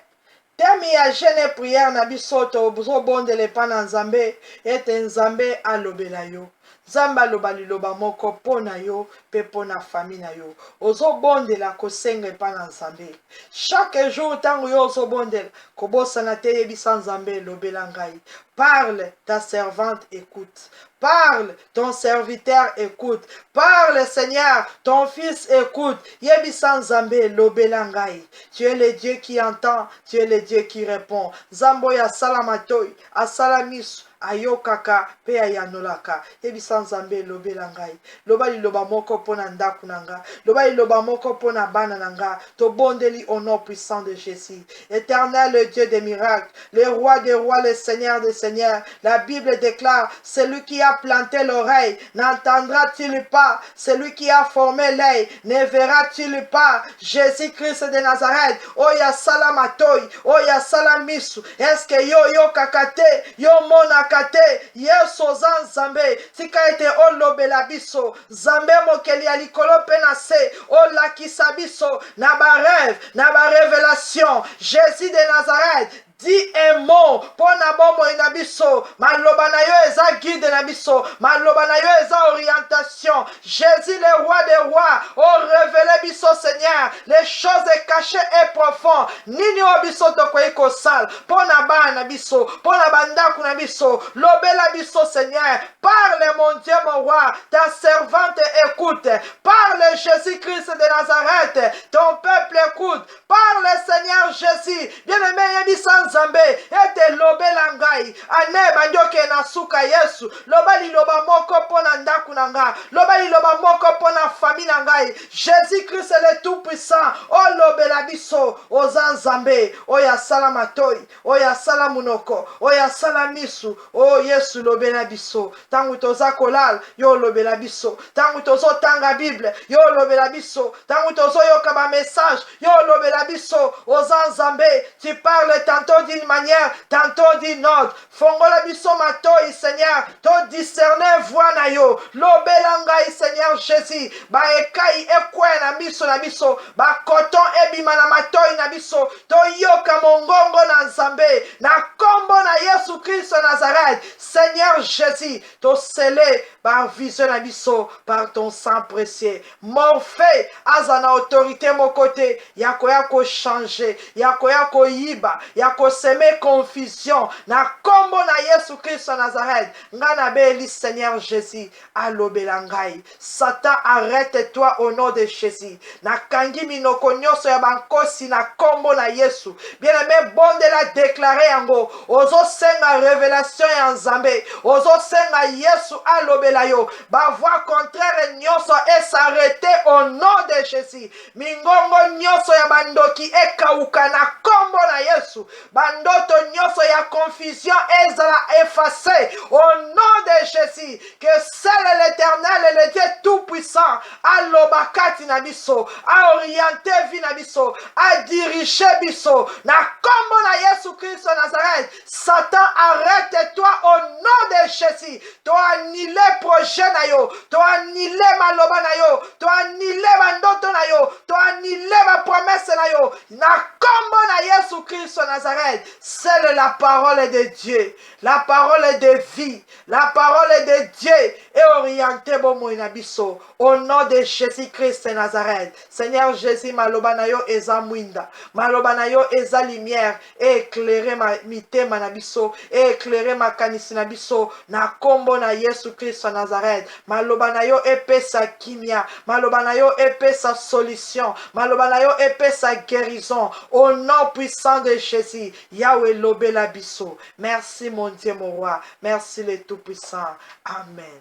thème ya jeune prière na biso tozobondela epai na Nzambe ete Nzambe alobela yo. Nzambe aloba liloba moko mpo na yo mpe mpo na famille na yo. Ozobondela kosenga epai na Nzambe. Chaque jour ntango yo ozobondela kobosana te yebisa Nzambe elobela ngai. Parle, ta servante écoute. Parle, ton serviteur écoute. Parle, Seigneur, ton fils écoute. Yebisa Nzambe lobela ngai. Tu es le Dieu qui entend, tu es le Dieu qui répond. Nzambe ya salamatoi, asalamisu. Ayokaka pe ayanolaka yebisa Nzambe lobela ngai. Loba liloba moko pona ndaku nanga, loba liloba moko pona bana nanga. Tobondeli au nom puissant de Jésus. Éternel, le Dieu des miracles, le roi des rois, le Seigneur des seigneurs. La Bible déclare, celui qui a planté l'oreille n'entendra-t-il pas? Celui qui a formé l'œil ne verra-t-il pas? Jésus-Christ de Nazareth, oya salamatoi, oya salamisu. Est-ce que yo kakate, yo mona kate Yesu oza Nzambe tika ete olobela biso Nzambe mokeli ya likolo pe na se olakisa biso na barêve na barévélation. Jésus de Nazareth, dis un mot pour na bomoi na biso. Maloba na yo eza guide na biso. Maloba na yo eza orientation. Jésus le roi des rois, oh révélé biso Seigneur les choses cachées et profondes. Nini o biso tokoyi kosala pour na bana na biso, pour na bandaku na biso. Lobela biso Seigneur. Parle mon Dieu mon roi, ta servante écoute. Parle Jésus-Christ de Nazareth, ton peuple écoute. Parle Seigneur Jésus. Bien-aimé yebisa Nzambe ete lobela ngai ane bandioke na suka Yesu. Loba liloba moko pona ndaku na nga, loba liloba moko pona famille na ngai. Jésus-Christ le tout puissant, o lobela biso oza Nzambe oya salamatoi, oya salamunoko, oya salamisu. O Yesu lobela biso tangu toza kolala yo lobela biso, tangu tozo tanga Bible yo lobela biso, tangu tozo yoka ba message yo lobela biso oza Nzambe. Tu parles tantôt d'une manière, tantôt d'une autre. Fongola biso matoi Seigneur, to discerner voix na yo. Lobela ngai Seigneur Jésus, ba ekai ekwe na biso na biso, ba koton ebima na matoi na biso, to yoka mongongo na Nzambe, na kombo na Yesu Christ Nazareth. Seigneur Jésus, to scellé par vision na biso, par ton sang précieux. Morphée azana autorité mon côté, yakoya ko changer, yakoya ko yiba, yako semer confusion na kombo na Yesu Christ Nazareth. Ngana beli Seigneur Jésus, alobela ngai. Satan, arrête-toi au nom de Jésus. Na kangi minoko nyonso ya bankosi na kombo na Yesu. Bien-aimé, bonde la déclarer yango. Ozo senga révélation ya Nzambe. Ozo senga Yesu alobela yo. Ba voix contraire nyonso et s'arrêter au nom de Jésus. Mingongo nyonso ya bandoki ekauka na kombo na Yesu. Bandoto nyonso ya confusion ezala effacé au nom de Jésus. Que seul l'Éternel et le Dieu tout-puissant alobakati na biso, a orienté vi na biso, a dirigé biso na kombo na Yesu Christ Nazareth. Satan, arrête-toi au nom de Jésus. To annulé projet na yo, to annulé maloba na yo, to annulé bandoto na yo, to annulé ma promesse na yo na kombo na Yesu Christ Nazareth. C'est la parole de Dieu, la parole de vie, la parole de Dieu est orientée bomo inabiso au nom de Jésus-Christ Nazareth. Seigneur Jésus, maloba na yo eza mwinda, maloba na yo eza lumière, et éclairer ma mitema na biso, et éclairer ma kanisi na biso na kombo na Yesu Christ Nazareth. Maloba na yo epesa kimia, maloba na yo epesa solution, maloba na yo epesa guérison au nom puissant de Jésus. Yahweh lobela biso. Merci mon Dieu mon roi, merci le tout-puissant. Amen.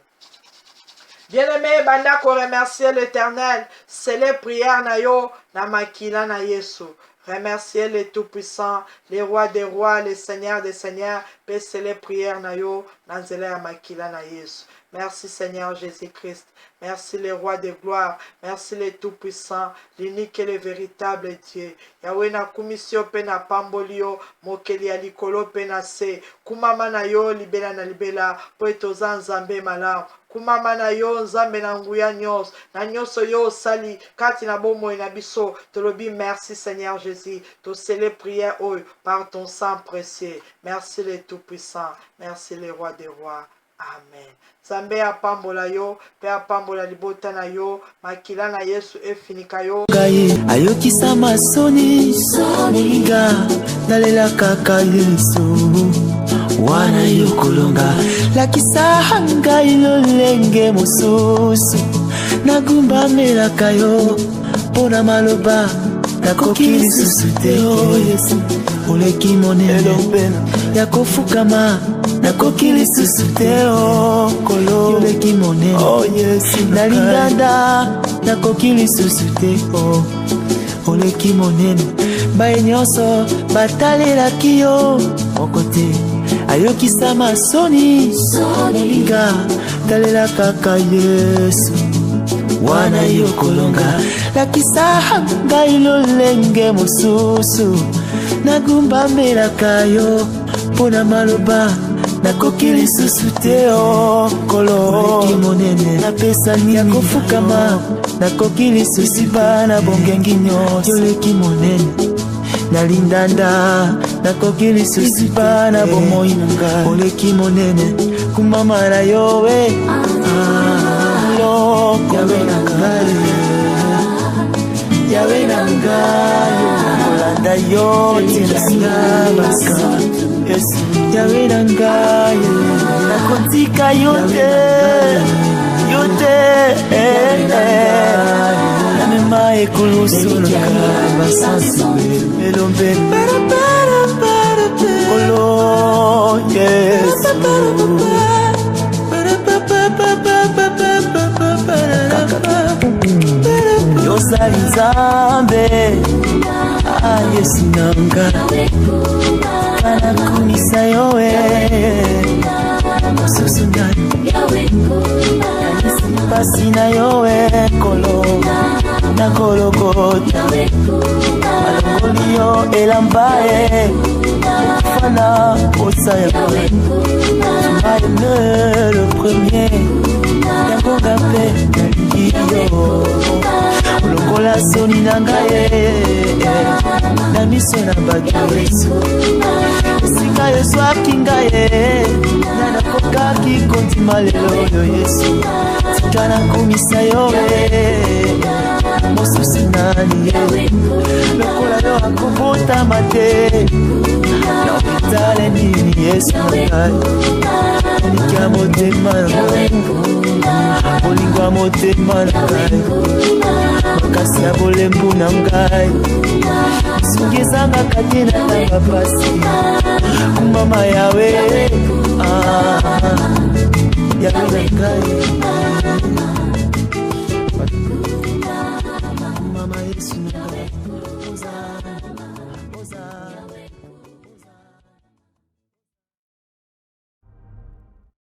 Bien-aimé, banda ko remercier l'Éternel, c'est les prières na yo na makila na Yesu. Remerciez les tout-puissants, les rois des rois, les seigneurs des seigneurs. Baissez les prières na yo, nanzela ya makila na Yesu. Merci Seigneur Jésus-Christ. Merci les rois de gloire. Merci les tout-puissants, l'unique et le véritable Dieu. Yahweh na kumisio pe na pambolio, mokeli ya likolo pe na se. Kumama na yo libela na libela, po etoza nzambe malamu. Kumama na yo nzambe na nguya nyos, na nyoso yo sali, kati na bomo na biso, tolobi merci Seigneur Jésus, to scellé prière oyo par ton sang précieux. Merci les tout-puissants, merci les rois des rois. Amen. Zambe apambola yo, pe apambola libota na yo, makila na Yesu efinika yo. Ayokisa masoni, moninga, nalela kaka Yesu. Wana yokolonga, lakisa hanga ilolenge mosusu. Nagumba melaka yo, pona maloba, nakokili susute. Oh Yesu, oleki monene, yakofukama. Nakokili susute o kolo yoleki monene. Oh Yesu, nalinganda nakokili susute o oleki monene. Bae nyonso batalelaki yo mokote ayokisa masoni moninga talela kaka Yesu. Wana yokolonga lakisa ngai lolenge mosusu. Nagumba melaka yo pona maloba nakokili susute o kolo monene. Napesa nini yakofukama nakokili susiba na bongengi nyonso yoleki monene. Nalindanda nakokili susiba na bomoi nanga oleki monene. Kumama na yowe yawe nangayo, yawe nangayo, kolanda yo tinasingabaka Yesu. Yawe nangayo, nakotika yote, yote, namema ekulusu nakaba sansu elombe olo Yesu. Yosali Nzambe Yesu nanga anakumisa yowe mosusu ndani pasi na yowe kolo na kolokota malongoli yo elambaye fana osaya Maïne le premier yakonga pe nalingiyo lokola soni na ngai na miso na bato Yesu. Esika yozwaki ngai nakokaki kondima lelo oyo Yesu. Tika nakumisa yo mosusu nani lokola yo akobotama te nakotala nini Yesu na ngai. Onika motema na ngai, olingwa motema na ngai, makasi ya bolembu na ngai sungi ezangaka te na tanga pasi. Kumama yawe yawe na ngai